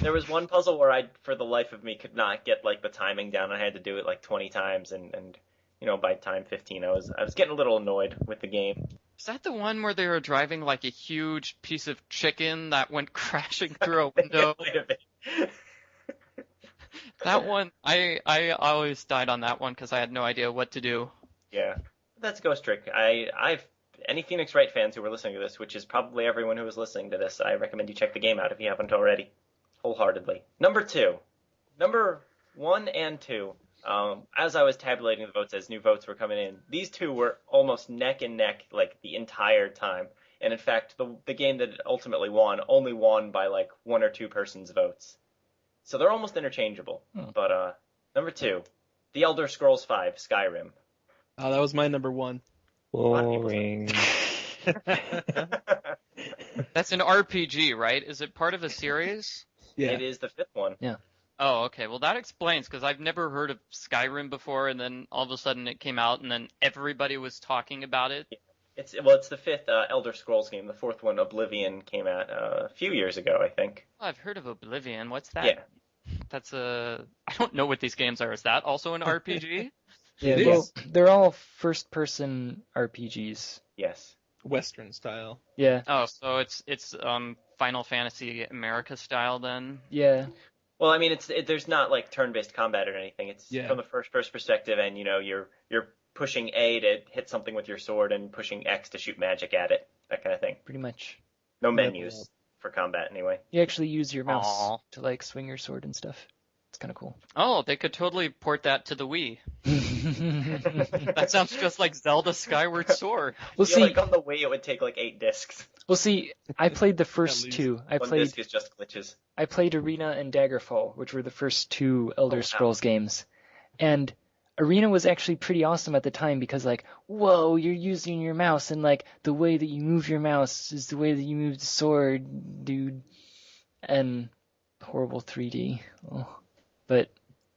There was one puzzle where I, for the life of me, could not get the timing down. I had to do it 20 times, and by time 15, I was getting a little annoyed with the game. Is that the one where they were driving a huge piece of chicken that went crashing through a window? That one, I always died on that one because I had no idea what to do. Yeah, that's Ghost Trick. Any Phoenix Wright fans who were listening to this, which is probably everyone who was listening to this, I recommend you check the game out if you haven't already, wholeheartedly. Number 1 and 2. As I was tabulating the votes as new votes were coming in, these two were almost neck and neck the entire time. And in fact, the game that ultimately won only won by 1 or 2 persons' votes. So they're almost interchangeable. But number 2, The Elder Scrolls V, Skyrim. Oh, that was my number 1. Boring. That's an RPG, right? Is it part of a series? Yeah. It is the 5th one. Yeah. Oh, okay. Well, that explains, because I've never heard of Skyrim before, and then all of a sudden it came out, and then everybody was talking about it. It's the 5th Elder Scrolls game. The 4th one, Oblivion, came out a few years ago, I think. Oh, I've heard of Oblivion. What's that? Yeah. That's I don't know what these games are. Is that also an RPG? Yeah, It well, is. they're all first-person RPGs. Yes. Western style. Yeah, Oh, so it's Final Fantasy America style then? yeah. Well, I mean, there's not turn-based combat or anything. It's Yeah. from the first-person perspective, and you're pushing A to hit something with your sword and pushing X to shoot magic at it, that kind of thing. Pretty much. No menus for combat, anyway. You actually use your mouse Aw. to swing your sword and stuff. It's kind of cool. Oh, they could totally port that to the Wii. That sounds just like Zelda Skyward Sword. Well, I feel see, on the Wii it would take 8 discs. I played the first least. two. I One played disc is just glitches. I played Arena and Daggerfall, which were the first 2 Elder wow. Scrolls games. And Arena was actually pretty awesome at the time because whoa, you're using your mouse, and the way that you move your mouse is the way that you move the sword, dude. And horrible 3D. Oh. But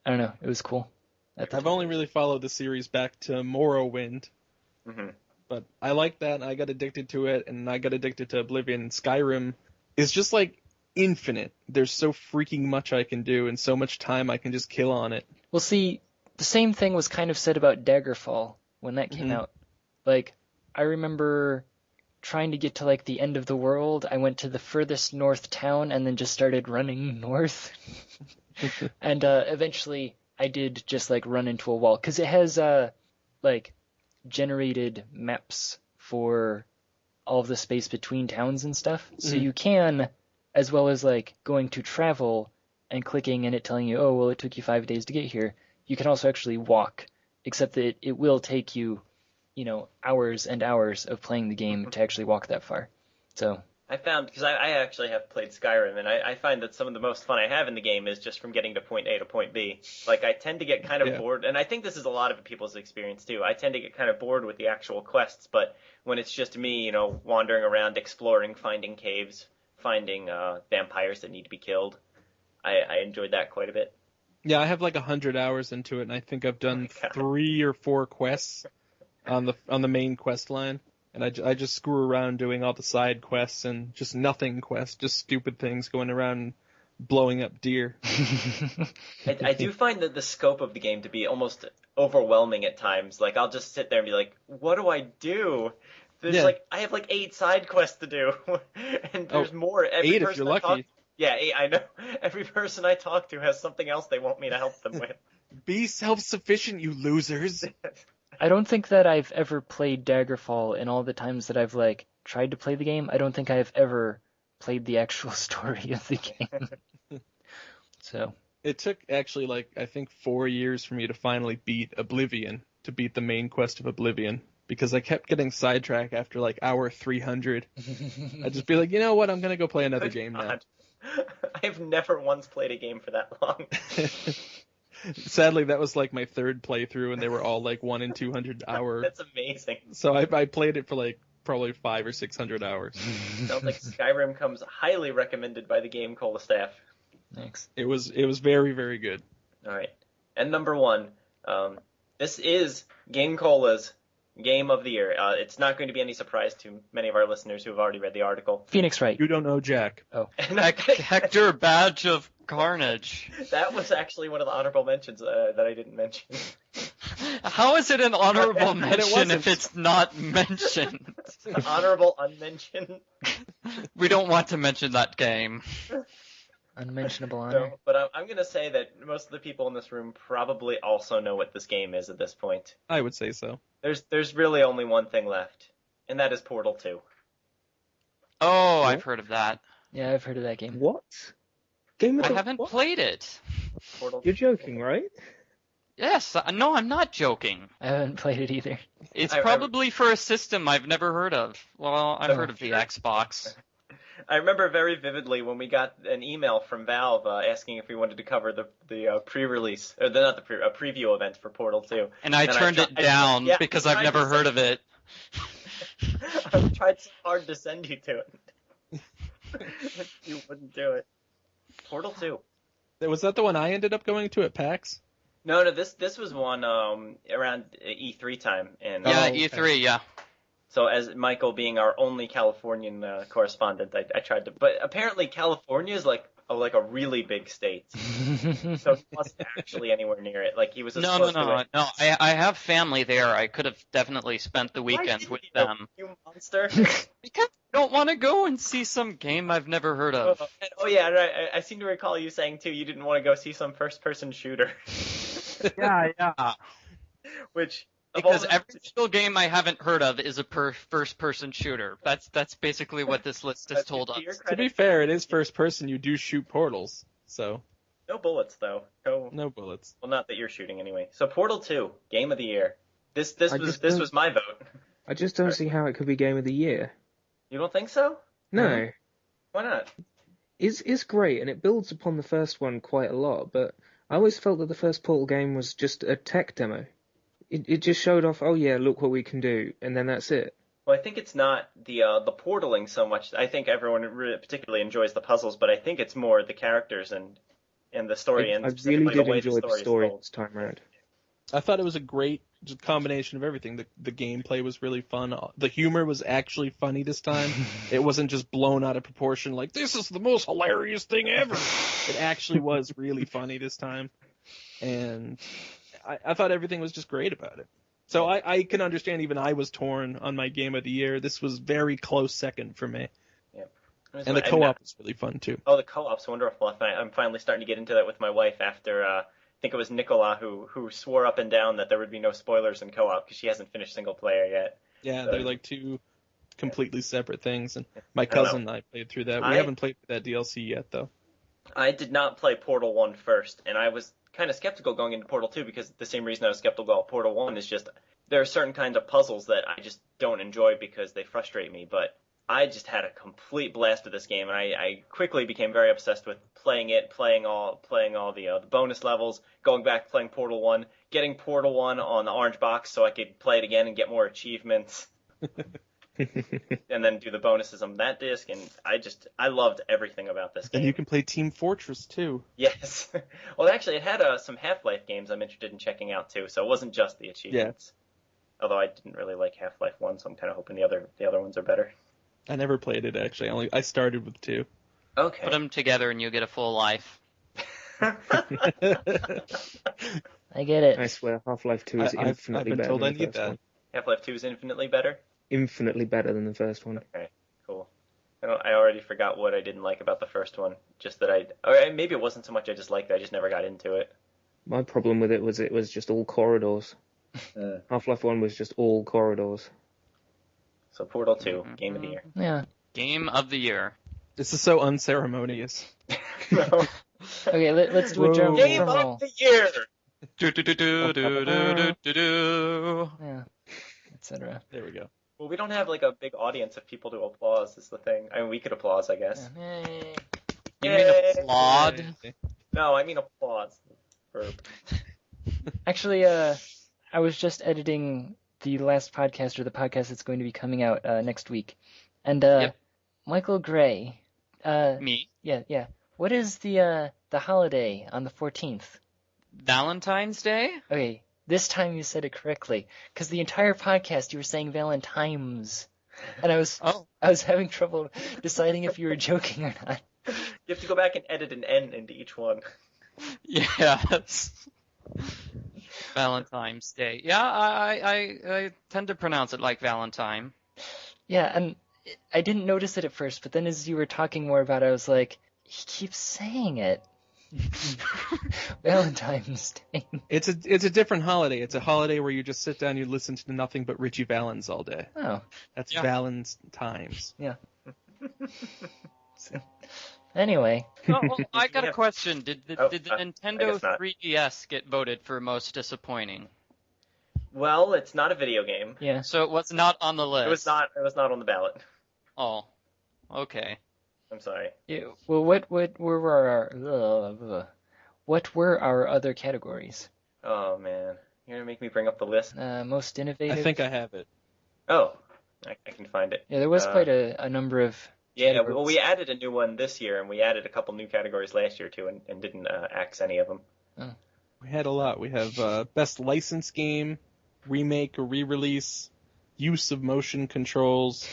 I don't know, it was cool. I've only really followed the series back to Morrowind. Mm-hmm. But I like that, and I got addicted to it, and I got addicted to Oblivion. Skyrim is just infinite. There's so freaking much I can do, and so much time I can just kill on it. Well, see, the same thing was kind of said about Daggerfall when that came out. I remember trying to get to the end of the world. I went to the furthest north town and then just started running north. And eventually I did just run into a wall, because it has generated maps for all of the space between towns and stuff. So you can, as well as going to travel and clicking and it telling you, oh, well, it took you 5 days to get here, you can also actually walk, except that it will take you, hours and hours of playing the game to actually walk that far. So I found, because I actually have played Skyrim, and I find that some of the most fun I have in the game is just from getting to point A to point B. I tend to get kind of bored, and I think this is a lot of people's experience too. I tend to get kind of bored with the actual quests, but when it's just me, wandering around, exploring, finding caves, finding vampires that need to be killed, I enjoyed that quite a bit. Yeah, I have 100 hours into it, and I think I've done 3 or 4 quests on the main quest line. And I just screw around doing all the side quests and just nothing quests, just stupid things, going around blowing up deer. I do find that the scope of the game to be almost overwhelming at times. I'll just sit there and be like, what do I do? There's I have 8 side quests to do, and there's more. Every 8 if person you're I talk lucky. Yeah, 8, I know. Every person I talk to has something else they want me to help them with. Be self-sufficient, you losers. I don't think that I've ever played Daggerfall in all the times that I've like tried to play the game. I don't think I've ever played the actual story of the game. So It took actually like I think 4 years for me to finally beat Oblivion, to beat the main quest of Oblivion, because I kept getting sidetracked after like hour 300. I'd just be like, you know what, I'm gonna go play another game now. I've never once played a game for that long. Sadly, that was like my third playthrough, and they were all like 1 and 200 hour. That's amazing. So I played it for like probably 500 or 600 hours. Sounds like Skyrim comes highly recommended by the GameCola staff. thanks. It was very, very good. All right. And number one, this is GameCola's Game of the Year. It's not going to be any surprise to many of our listeners who have already read the article. Phoenix Wright. You don't know Jack. And Hector Badge of Carnage. that was actually one of the honorable mentions that I didn't mention. How is it an honorable And it mention wasn't. if it's not mentioned? Honorable unmentioned. We don't want to mention that game. Unmentionable honor. So, but I'm going to say that most of the people in this room probably also know what this game is at this point. I would say so. There's really only one thing left, and that is Portal 2. Oh, I've heard of that. Yeah, I've heard of that game. What? Game of I the haven't what? played it. Portal. You're joking, right? Yes, no, I'm not joking. I haven't played it either. It's I- probably for a system I've never heard of. Well, I've heard of the Xbox. I remember very vividly when we got an email from Valve asking if we wanted to cover the pre-release, or not the a preview event for Portal 2. And I turned it down yeah, because I I've tried never to heard of it. I've tried so hard to send you to it. You wouldn't do it. Portal 2. Was that the one I ended up going to at PAX? No, this was one around E3 time. And, Yeah, okay. E3, yeah. So as Michael being our only Californian correspondent, I tried to. But apparently California is like a really big state. So he wasn't actually anywhere near it. Like he was. No. supposed to I have family there. I could have definitely spent the Why weekend didn't with you, them. You monster. Because I don't want to go and see some game I've never heard of. Oh yeah, right. I seem to recall you saying too you didn't want to go see some first-person shooter, Yeah. which of Because all the- every single game I haven't heard of is a first-person shooter. That's basically what this list has told us. to your To be credit, fair, it is first person. You do shoot portals, so no bullets though. no bullets. Well, not that you're shooting anyway. So Portal 2, Game of the Year. This I was just this don't- was my vote. I just don't see how it could be Game of the Year. You don't think so? No. Why not? It's great, and it builds upon the first one quite a lot, but I always felt that the first Portal game was just a tech demo. It just showed off, oh yeah, look what we can do, and then that's it. Well, I think it's not the portaling so much. I think everyone really particularly enjoys the puzzles, but I think it's more the characters and the story, and I specifically really did the way enjoy the is story told. this time around. I thought it was a great combination of everything. The gameplay was really fun. The humor was actually funny this time. It wasn't just blown out of proportion like, this is the most hilarious thing ever. It actually was really funny this time. And I thought everything was just great about it. So I can understand even I was torn on my Game of the Year. This was very close second for me. And the co-op was really fun too. Oh, the co-op's wonderful. I'm finally starting to get into that with my wife after, I think it was Nicola who swore up and down that there would be no spoilers in co-op because she hasn't finished single player yet. Yeah, So- they're like two completely separate things. And my I don't cousin and I played through that. We I- haven't played that DLC yet though. I did not play Portal 1 first, and I was kind of skeptical going into Portal 2 because the same reason I was skeptical about Portal 1 is just there are certain kinds of puzzles that I just don't enjoy because they frustrate me, but I just had a complete blast of this game, and I quickly became very obsessed with playing it, playing all the bonus levels, going back playing Portal 1, getting Portal 1 on the orange box so I could play it again and get more achievements, and then do the bonuses on that disc, and I loved everything about this game. And you can play Team Fortress too. Yes. Well, actually, it had some Half-Life games I'm interested in checking out too, so it wasn't just the achievements. Although I didn't really like Half-Life 1, so I'm kind of hoping the other ones are better. I never played it actually. I started with 2. Okay. Put them together and you get a full life. I get it. I swear, Half-Life 2 is I've infinitely been better told I than the need first that. one. Half-Life 2 is infinitely better? Infinitely better than the first one. Okay, cool. I already forgot what I didn't like about the first one. Just that maybe it wasn't so much I just liked it, I just never got into it. My problem with it was just all corridors. Half-Life 1 was just all corridors. So Portal 2, Game of the Year. Yeah. Game of the year. This is so unceremonious. No. Okay, let's do a drum Game roll. of the Year! Do-do-do-do-do-do-do. Yeah, etc. There we go. Well, we don't have like a big audience of people to applause is the thing. I mean, we could applause, I guess. Yay. You mean Yay. applaud? No, I mean applause. Verb. Actually, I was just editing the last podcast, or the podcast that's going to be coming out next week. And Yep. Michael Gray, Me? yeah. What is the holiday on the 14th? Valentine's Day? Okay, this time you said it correctly, because the entire podcast you were saying Valentine's, and I was having trouble deciding if you were joking or not. You have to go back and edit an N into each one. Yes. Valentine's Day. Yeah, I tend to pronounce it like Valentine. Yeah, and I didn't notice it at first, but then as you were talking more about it, I was like, he keeps saying it. Valentine's Day. It's a different holiday. It's a holiday where you just sit down, you listen to nothing but Richie Valens all day. Oh, That's Yeah. Valentine's. yeah. So, anyway, Oh, well, I got a question. Did the I Nintendo guess not. 3DS get voted for most disappointing? Well, it's not a video game. yeah. So it was not on the list. It was not on the ballot. Oh, okay. I'm sorry. Yeah, well, what were our other categories? Oh man, you're gonna make me bring up the list. Most innovative. I think I have it. Oh, I can find it. Yeah, there was quite a number of. Yeah, categories. well, we added a new one this year, and we added a couple new categories last year too, and didn't axe any of them. We had a lot. We have best licensed game, remake or re-release, use of motion controls.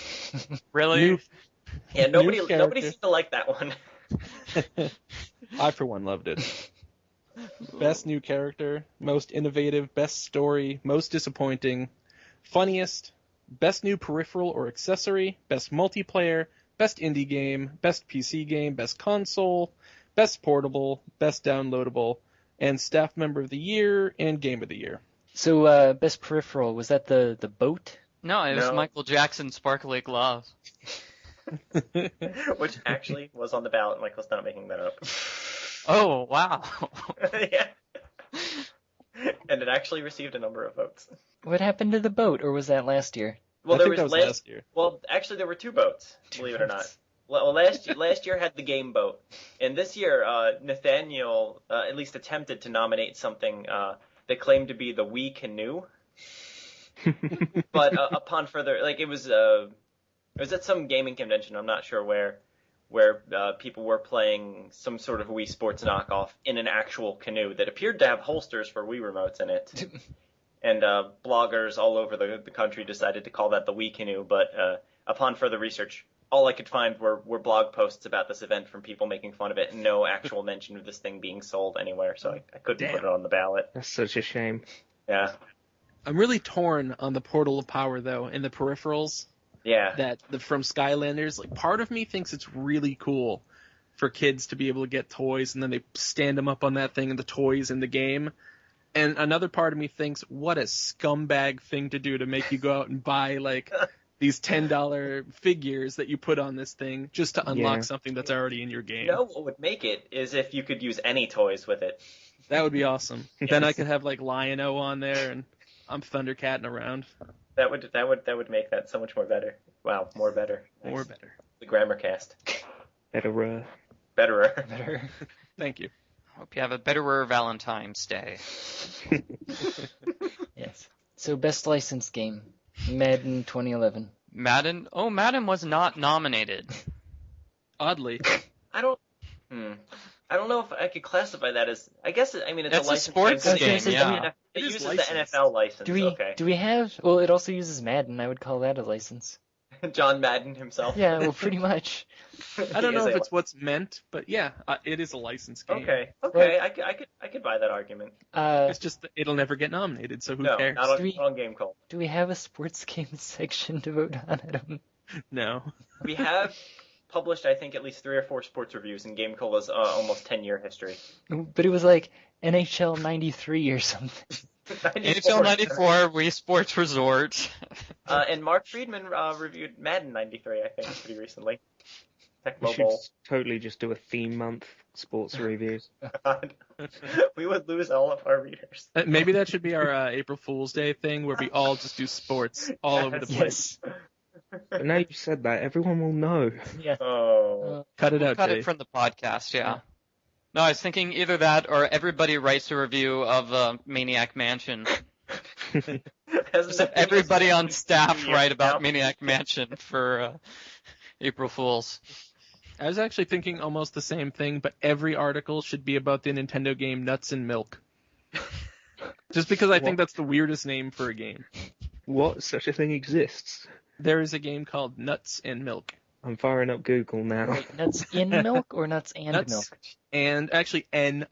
Really? New, Yeah, New nobody character. seemed to like that one. I for one loved it. Best new character, most innovative, best story, most disappointing, funniest, best new peripheral or accessory, best multiplayer, best indie game, best PC game, best console, best portable, best downloadable, and staff member of the year and game of the year. So, best peripheral, was that the boat? No, it was No. Michael Jackson's Sparkly Gloves. Which actually was on the ballot. Michael's not making that up. Oh, wow. Yeah. And it actually received a number of votes. What happened to the boat, or was that last year? Well, I there think was that was last year. Well, actually, there were two boats. Believe it or not. Well, last year had the game boat, and this year Nathaniel at least attempted to nominate something that claimed to be the Wii Canoe. But upon further, like it was at some gaming convention. I'm not sure where people were playing some sort of Wii Sports knockoff in an actual canoe that appeared to have holsters for Wii remotes in it. And bloggers all over the country decided to call that the Wii Canoe. But upon further research, all I could find were blog posts about this event from people making fun of it, and no actual mention of this thing being sold anywhere. So I couldn't put it on the ballot. That's such a shame. Yeah. I'm really torn on the Portal of Power though, and the peripherals Yeah. from Skylanders. Like, part of me thinks it's really cool for kids to be able to get toys, and then they stand them up on that thing, and the toys in the game. And another part of me thinks, what a scumbag thing to do to make you go out and buy like these $10 figures that you put on this thing just to unlock Yeah. something that's already in your game. You know what would make it is if you could use any toys with it. That would be awesome. Then I could have like Lion-O on there, and I'm Thundercatting around. That would make that so much more better. Wow, more better. Nice. Or better. The grammar cast. Better. Betterer. Better. Thank you. Hope you have a betterer Valentine's Day. Yes. So, best licensed game, Madden 2011. Madden? Oh, Madden was not nominated. Oddly. I don't know if I could classify that as. I guess it's That's a a licensed sports game. game, yeah. It It is uses licensed. the NFL license. Okay. Do we have? Well, it also uses Madden. I would call that a license. John Madden himself. Yeah, well, pretty much. I don't He is know if a- it's what's meant, but yeah, it is a licensed game. Okay. Well- I could buy that argument. It's just that it'll never get nominated, so who No, cares? not on GameCola. Do we have a sports game section to vote on? I don't. No. We have published, I think, at least 3 or 4 sports reviews in GameCola's almost 10-year history. But it was like NHL 93 or something. NHL 94, Wii Sports Resort. And Mark Friedman reviewed Madden 93, I think, pretty recently. Tech We should Mobile. totally just do a theme month sports reviews. God. We would lose all of our readers. Maybe that should be our April Fool's Day thing, where we all just do sports all over the place. Yes. But now you've said that, everyone will know. Yeah. Oh. Cut it We'll out, cut Dave. it from the podcast, yeah. No, I was thinking either that or everybody writes a review of Maniac Mansion. Just have everybody on staff write about Maniac Mansion for April Fools. I was actually thinking almost the same thing, but every article should be about the Nintendo game Nuts and Milk. Just because I think that's the weirdest name for a game. What? Such a thing exists? There is a game called Nuts and Milk. I'm firing up Google now. Wait, nuts in milk or nuts and Nuts milk? and actually N'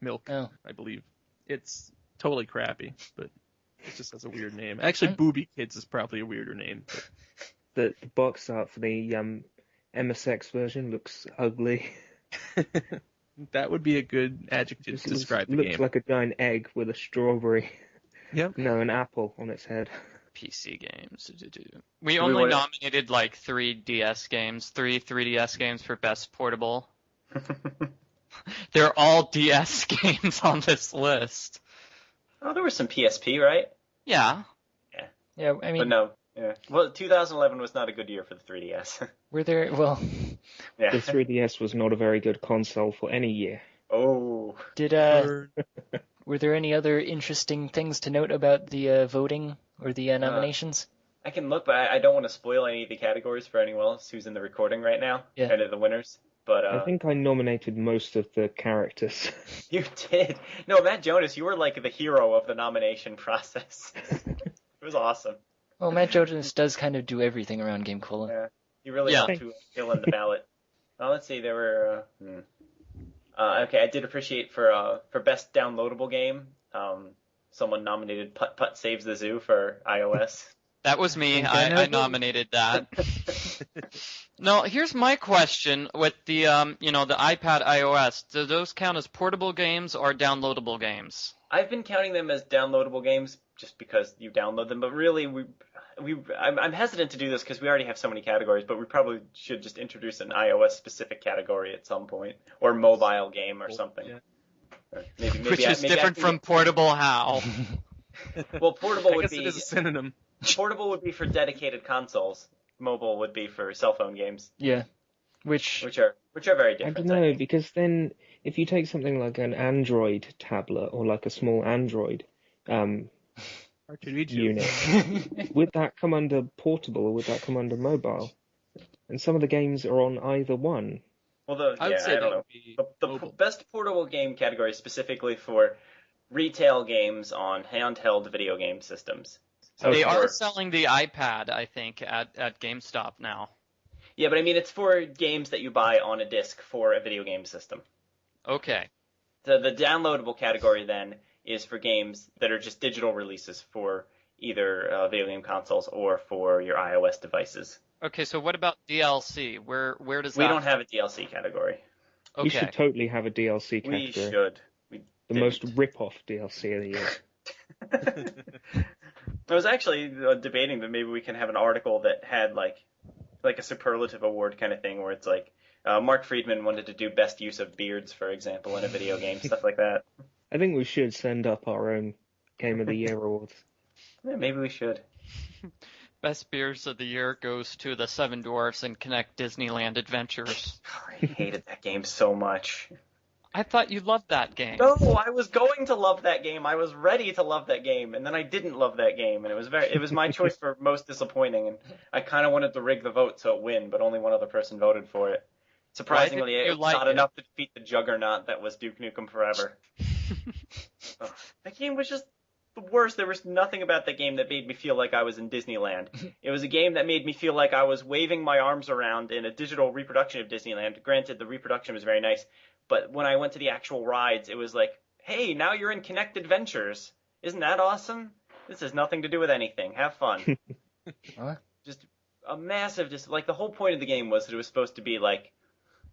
milk, Oh. I believe. It's totally crappy, but it just has a weird name. Actually, Booby Kids is probably a weirder name. The box art for the MSX version looks ugly. But that would be a good adjective to describe the looks game. like a giant egg with a strawberry. Yep. No, an apple on its head. PC games. We only wanna- nominated like 3 DS games, 3 3DS games for best portable. They're all DS games on this list. Oh, there was some PSP, right? Yeah. Yeah, I But mean, no. Yeah. Well, 2011 was not a good year for the 3DS. were there, well, Yeah. The 3DS was not a very good console for any year. Oh. did, were there any other interesting things to note about the voting or the nominations? I can look, but I don't want to spoil any of the categories for anyone else who's in the recording right now. Yeah. Any of the winners. But I think I nominated most of the characters. you did. No, Matt Jonas, you were like the hero of the nomination process. It was awesome. Well, Matt Jonas does kind of do everything around GameCola. Yeah. You really Yeah. helped to fill in the ballot. Let's see, there were. Okay, I did appreciate for best downloadable game. Someone nominated Putt Putt Saves the Zoo for iOS. That was me. Okay, I nominated that. No, here's my question with the the iPad iOS. Do those count as portable games or downloadable games? I've been counting them as downloadable games just because you download them, but really I'm hesitant to do this because we already have so many categories, but we probably should just introduce an iOS specific category at some point, or mobile game or something. Yeah. Or maybe Which is different from portable how? Well, portable I would guess be it is a synonym. portable would be for dedicated consoles. Mobile would be for cell phone games, Yeah. Which which are very I different. don't know, because then if you take something like an Android tablet or like a small Android R2D2. unit, would that come under portable or would that come under mobile? And some of the games are on either one. Well, I would say I that don't know. would be The mobile. best portable game category is specifically for retail games on handheld video game systems. So They it's are for- selling the iPad, I think, at GameStop now. Yeah, but I mean, it's for games that you buy on a disc for a video game system. Okay. The downloadable category then is for games that are just digital releases for either video game consoles or for your iOS devices. Okay, so what about DLC? Where does that? We don't have a DLC category. We should Okay. totally have a DLC We category. should. We The didn't. most rip-off DLC of the year. I was actually debating that maybe we can have an article that had like a superlative award kind of thing where it's like Mark Friedman wanted to do best use of beards, for example, in a video game, stuff like that. I think we should send up our own Game of the Year awards. Yeah, maybe we should. Best beers of the year goes to the Seven Dwarfs and Connect Disneyland Adventures. I hated that game so much. I thought you loved that game. No, I was going to love that game. I was ready to love that game, and then I didn't love that game, and it was my choice for most disappointing, and I kind of wanted to rig the vote so it win, but only one other person voted for it. Surprisingly, Why didn't you it was like not it? enough to defeat the juggernaut that was Duke Nukem Forever. Ugh, that game was just the worst. There was nothing about that game that made me feel like I was in Disneyland. It was a game that made me feel like I was waving my arms around in a digital reproduction of Disneyland. Granted, the reproduction was very nice, but when I went to the actual rides, it was like, hey, now you're in Connect Adventures. Isn't that awesome? This has nothing to do with anything. Have fun. What? Just a massive, like the whole point of the game was that it was supposed to be like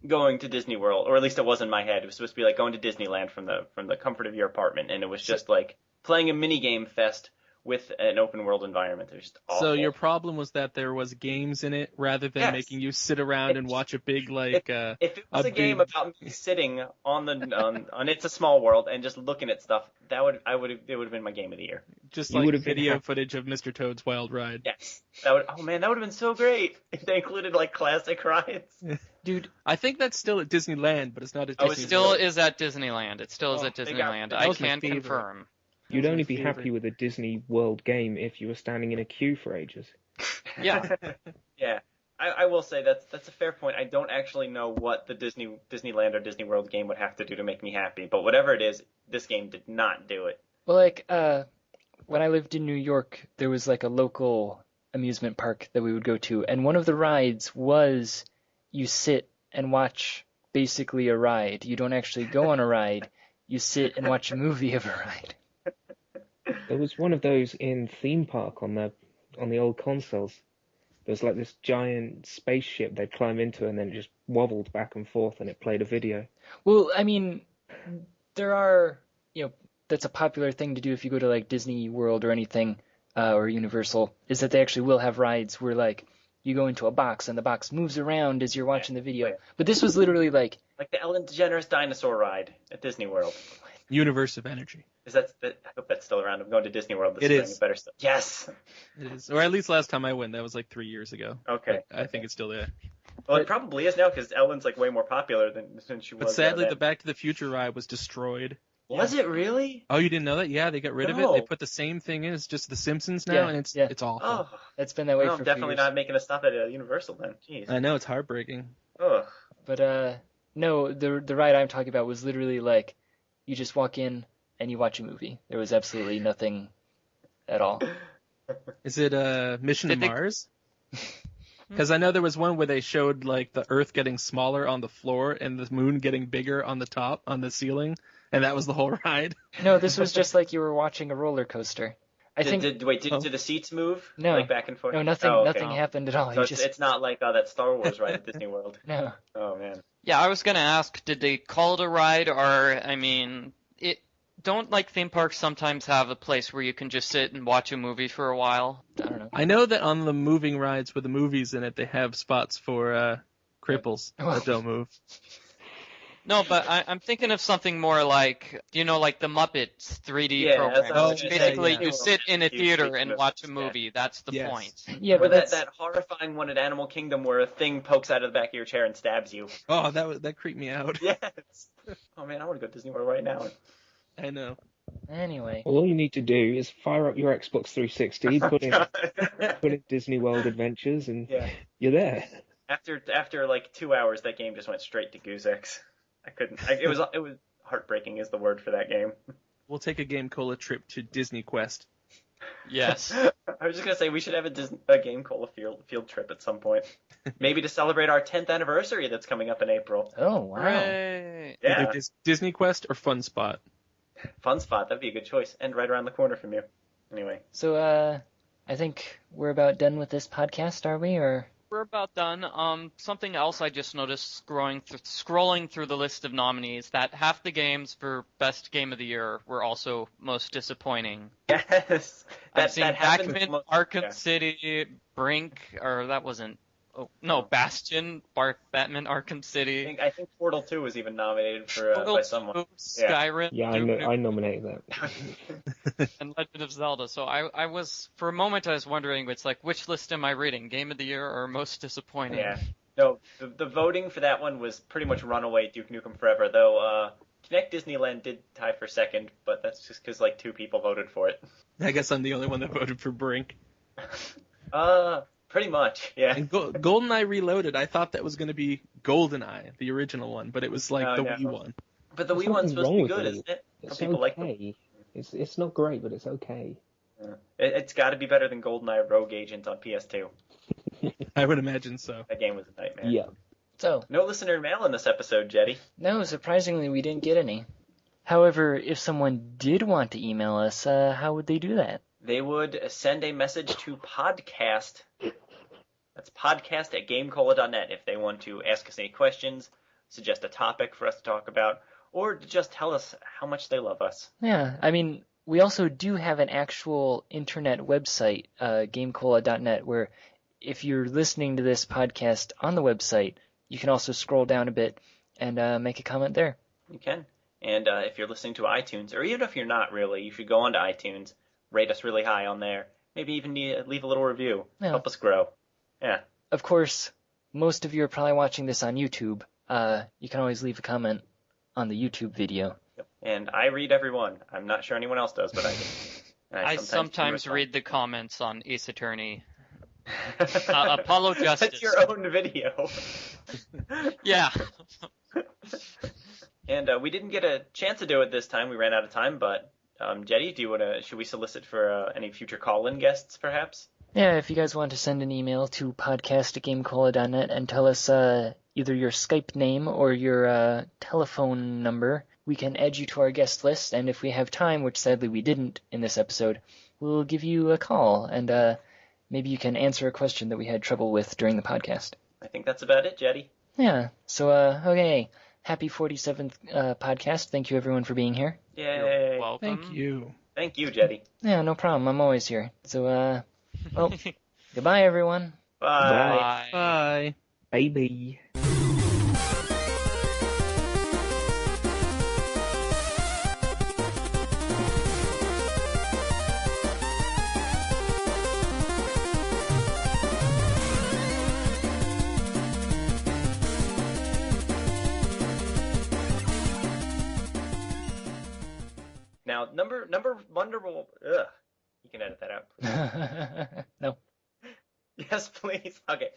going to Disney World, or at least it was in my head. It was supposed to be like going to Disneyland from the comfort of your apartment, and it was just like playing a mini game fest with an open world environment. It was just awful. So your problem was that there was games in it rather than making you sit around and watch a big like. If it was a game about me sitting on It's a Small World and just looking at stuff, it would have been my game of the year. Just like video footage of Mr. Toad's Wild Ride. Yes, that would have been so great if they included like classic rides. Dude, I think that's still at Disneyland, but it's not at Disneyland. It still is at Disneyland. It still is at Disneyland. I can confirm. You'd only be happy with a Disney World game if you were standing in a queue for ages. Yeah. Yeah. I will say that's a fair point. I don't actually know what the Disneyland or Disney World game would have to do to make me happy, but whatever it is, this game did not do it. Well, like, when I lived in New York, there was like a local amusement park that we would go to, and one of the rides was you sit and watch basically a ride. You don't actually go on a ride. You sit and watch a movie of a ride. There was one of those in Theme Park on the old consoles. There was like this giant spaceship they'd climb into, and then it just wobbled back and forth, and it played a video. Well, I mean, there are, that's a popular thing to do if you go to like Disney World or anything, or Universal, is that they actually will have rides where like you go into a box and the box moves around as you're watching the video. But this was literally like the Ellen DeGeneres dinosaur ride at Disney World. Universe of Energy. I hope that's still around. I'm going to Disney World this spring. Better stuff. Yes. It is. Or at least last time I went, that was like 3 years ago. Okay. I think it's still there. Well, it probably is now because Ellen's like way more popular than she was. But sadly, the Back to the Future ride was destroyed. Was it really? Oh, you didn't know that? Yeah, they got rid of it. They put the same thing in. It's just The Simpsons now, and it's awful. Oh, it's been that way for a few definitely years. not making a stop at Universal then. Jeez. I know, it's heartbreaking. Ugh. But no, the ride I'm talking about was literally like you just walk in and you watch a movie. There was absolutely nothing at all. Is it Mission to Mars? Because I know there was one where they showed like the Earth getting smaller on the floor and the moon getting bigger on the top, on the ceiling, and that was the whole ride. No, this was just like you were watching a roller coaster. Did the seats move? No. Like back and forth? No, nothing happened at all. So it's not like that Star Wars ride at Disney World. No. Oh, man. Yeah, I was going to ask, did they call it a ride, or, I mean, don't like theme parks sometimes have a place where you can just sit and watch a movie for a while? I don't know. I know that on the moving rides with the movies in it, they have spots for cripples that don't move. No, but I'm thinking of something more like, like the Muppets 3D program. Which basically you sit in a theater and watch a movie. That's the point. Yeah, but that horrifying one at Animal Kingdom where a thing pokes out of the back of your chair and stabs you. Oh, that creeped me out. Yes. Oh man, I want to go to Disney World right now. I know. Anyway. Well, all you need to do is fire up your Xbox 360, put in Disney World Adventures, and you're there. After like 2 hours, that game just went straight to Goose X. I couldn't. It was heartbreaking is the word for that game. We'll take a GameCola trip to Disney Quest. Yes. I was just gonna say we should have a GameCola field trip at some point, maybe to celebrate our 10th anniversary that's coming up in April. Oh wow! Hooray. Yeah. Either Disney Quest or Fun Spot. Fun Spot, that'd be a good choice, and right around the corner from you. Anyway. So I think we're about done with this podcast, are we? Or we're about done. Something else I just noticed scrolling through the list of nominees, that half the games for Best Game of the Year were also most disappointing. Yes. I've seen Backman, Arkham City, Brink, or that wasn't... Oh, no, Bastion, Batman, Arkham City. I think Portal 2 was even nominated for by someone. 2, Skyrim. Yeah, I nominated that. And Legend of Zelda. So I was, for a moment, I was wondering, it's like, which list am I reading? Game of the Year or most disappointing? Yeah. No, the voting for that one was pretty much runaway Duke Nukem Forever, though Kinect Disneyland did tie for second, but that's just because like 2 people voted for it. I guess I'm the only one that voted for Brink. Pretty much, yeah. And GoldenEye Reloaded, I thought that was going to be GoldenEye, the original one, but it was like Wii one. But the Wii one's supposed to be good, isn't it? It's people okay. It's not great, but it's okay. Yeah. It's got to be better than GoldenEye Rogue Agent on PS2. I would imagine so. That game was a nightmare. Yeah. so No listener mail in this episode, Jetty. no, surprisingly, we didn't get any. However, if someone did want to email us, how would they do that? They would send a message to podcast. That's podcast@gamecola.net if they want to ask us any questions, suggest a topic for us to talk about, or to just tell us how much they love us. Yeah, I mean, we also do have an actual internet website, GameCola.net, where if you're listening to this podcast on the website, you can also scroll down a bit and make a comment there. You can. And if you're listening to iTunes, or even if you're not really, you should go onto iTunes, rate us really high on there, maybe even leave a little review. Yeah. Help us grow. Yeah. Of course, most of you are probably watching this on YouTube. You can always leave a comment on the YouTube video. Yep. And I read every one. I'm not sure anyone else does, but I do. And I sometimes read the comments on Ace Attorney. Apollo Justice. That's your own video. Yeah. And we didn't get a chance to do it this time. We ran out of time, but Jetty, should we solicit for any future call-in guests, perhaps? Yeah, if you guys want to send an email to podcast@gamecola.net and tell us either your Skype name or your telephone number, we can add you to our guest list, and if we have time, which sadly we didn't in this episode, we'll give you a call, and maybe you can answer a question that we had trouble with during the podcast. I think that's about it, Jetty. Yeah, so, okay. Happy 47th podcast. Thank you, everyone, for being here. Yay. You're welcome. Thank you. Thank you, Jetty. Yeah, no problem. I'm always here. So, well, goodbye, everyone. Bye. Bye. Baby. Now, number wonderful. Ugh. You can edit that out. No. Yes, please. Okay.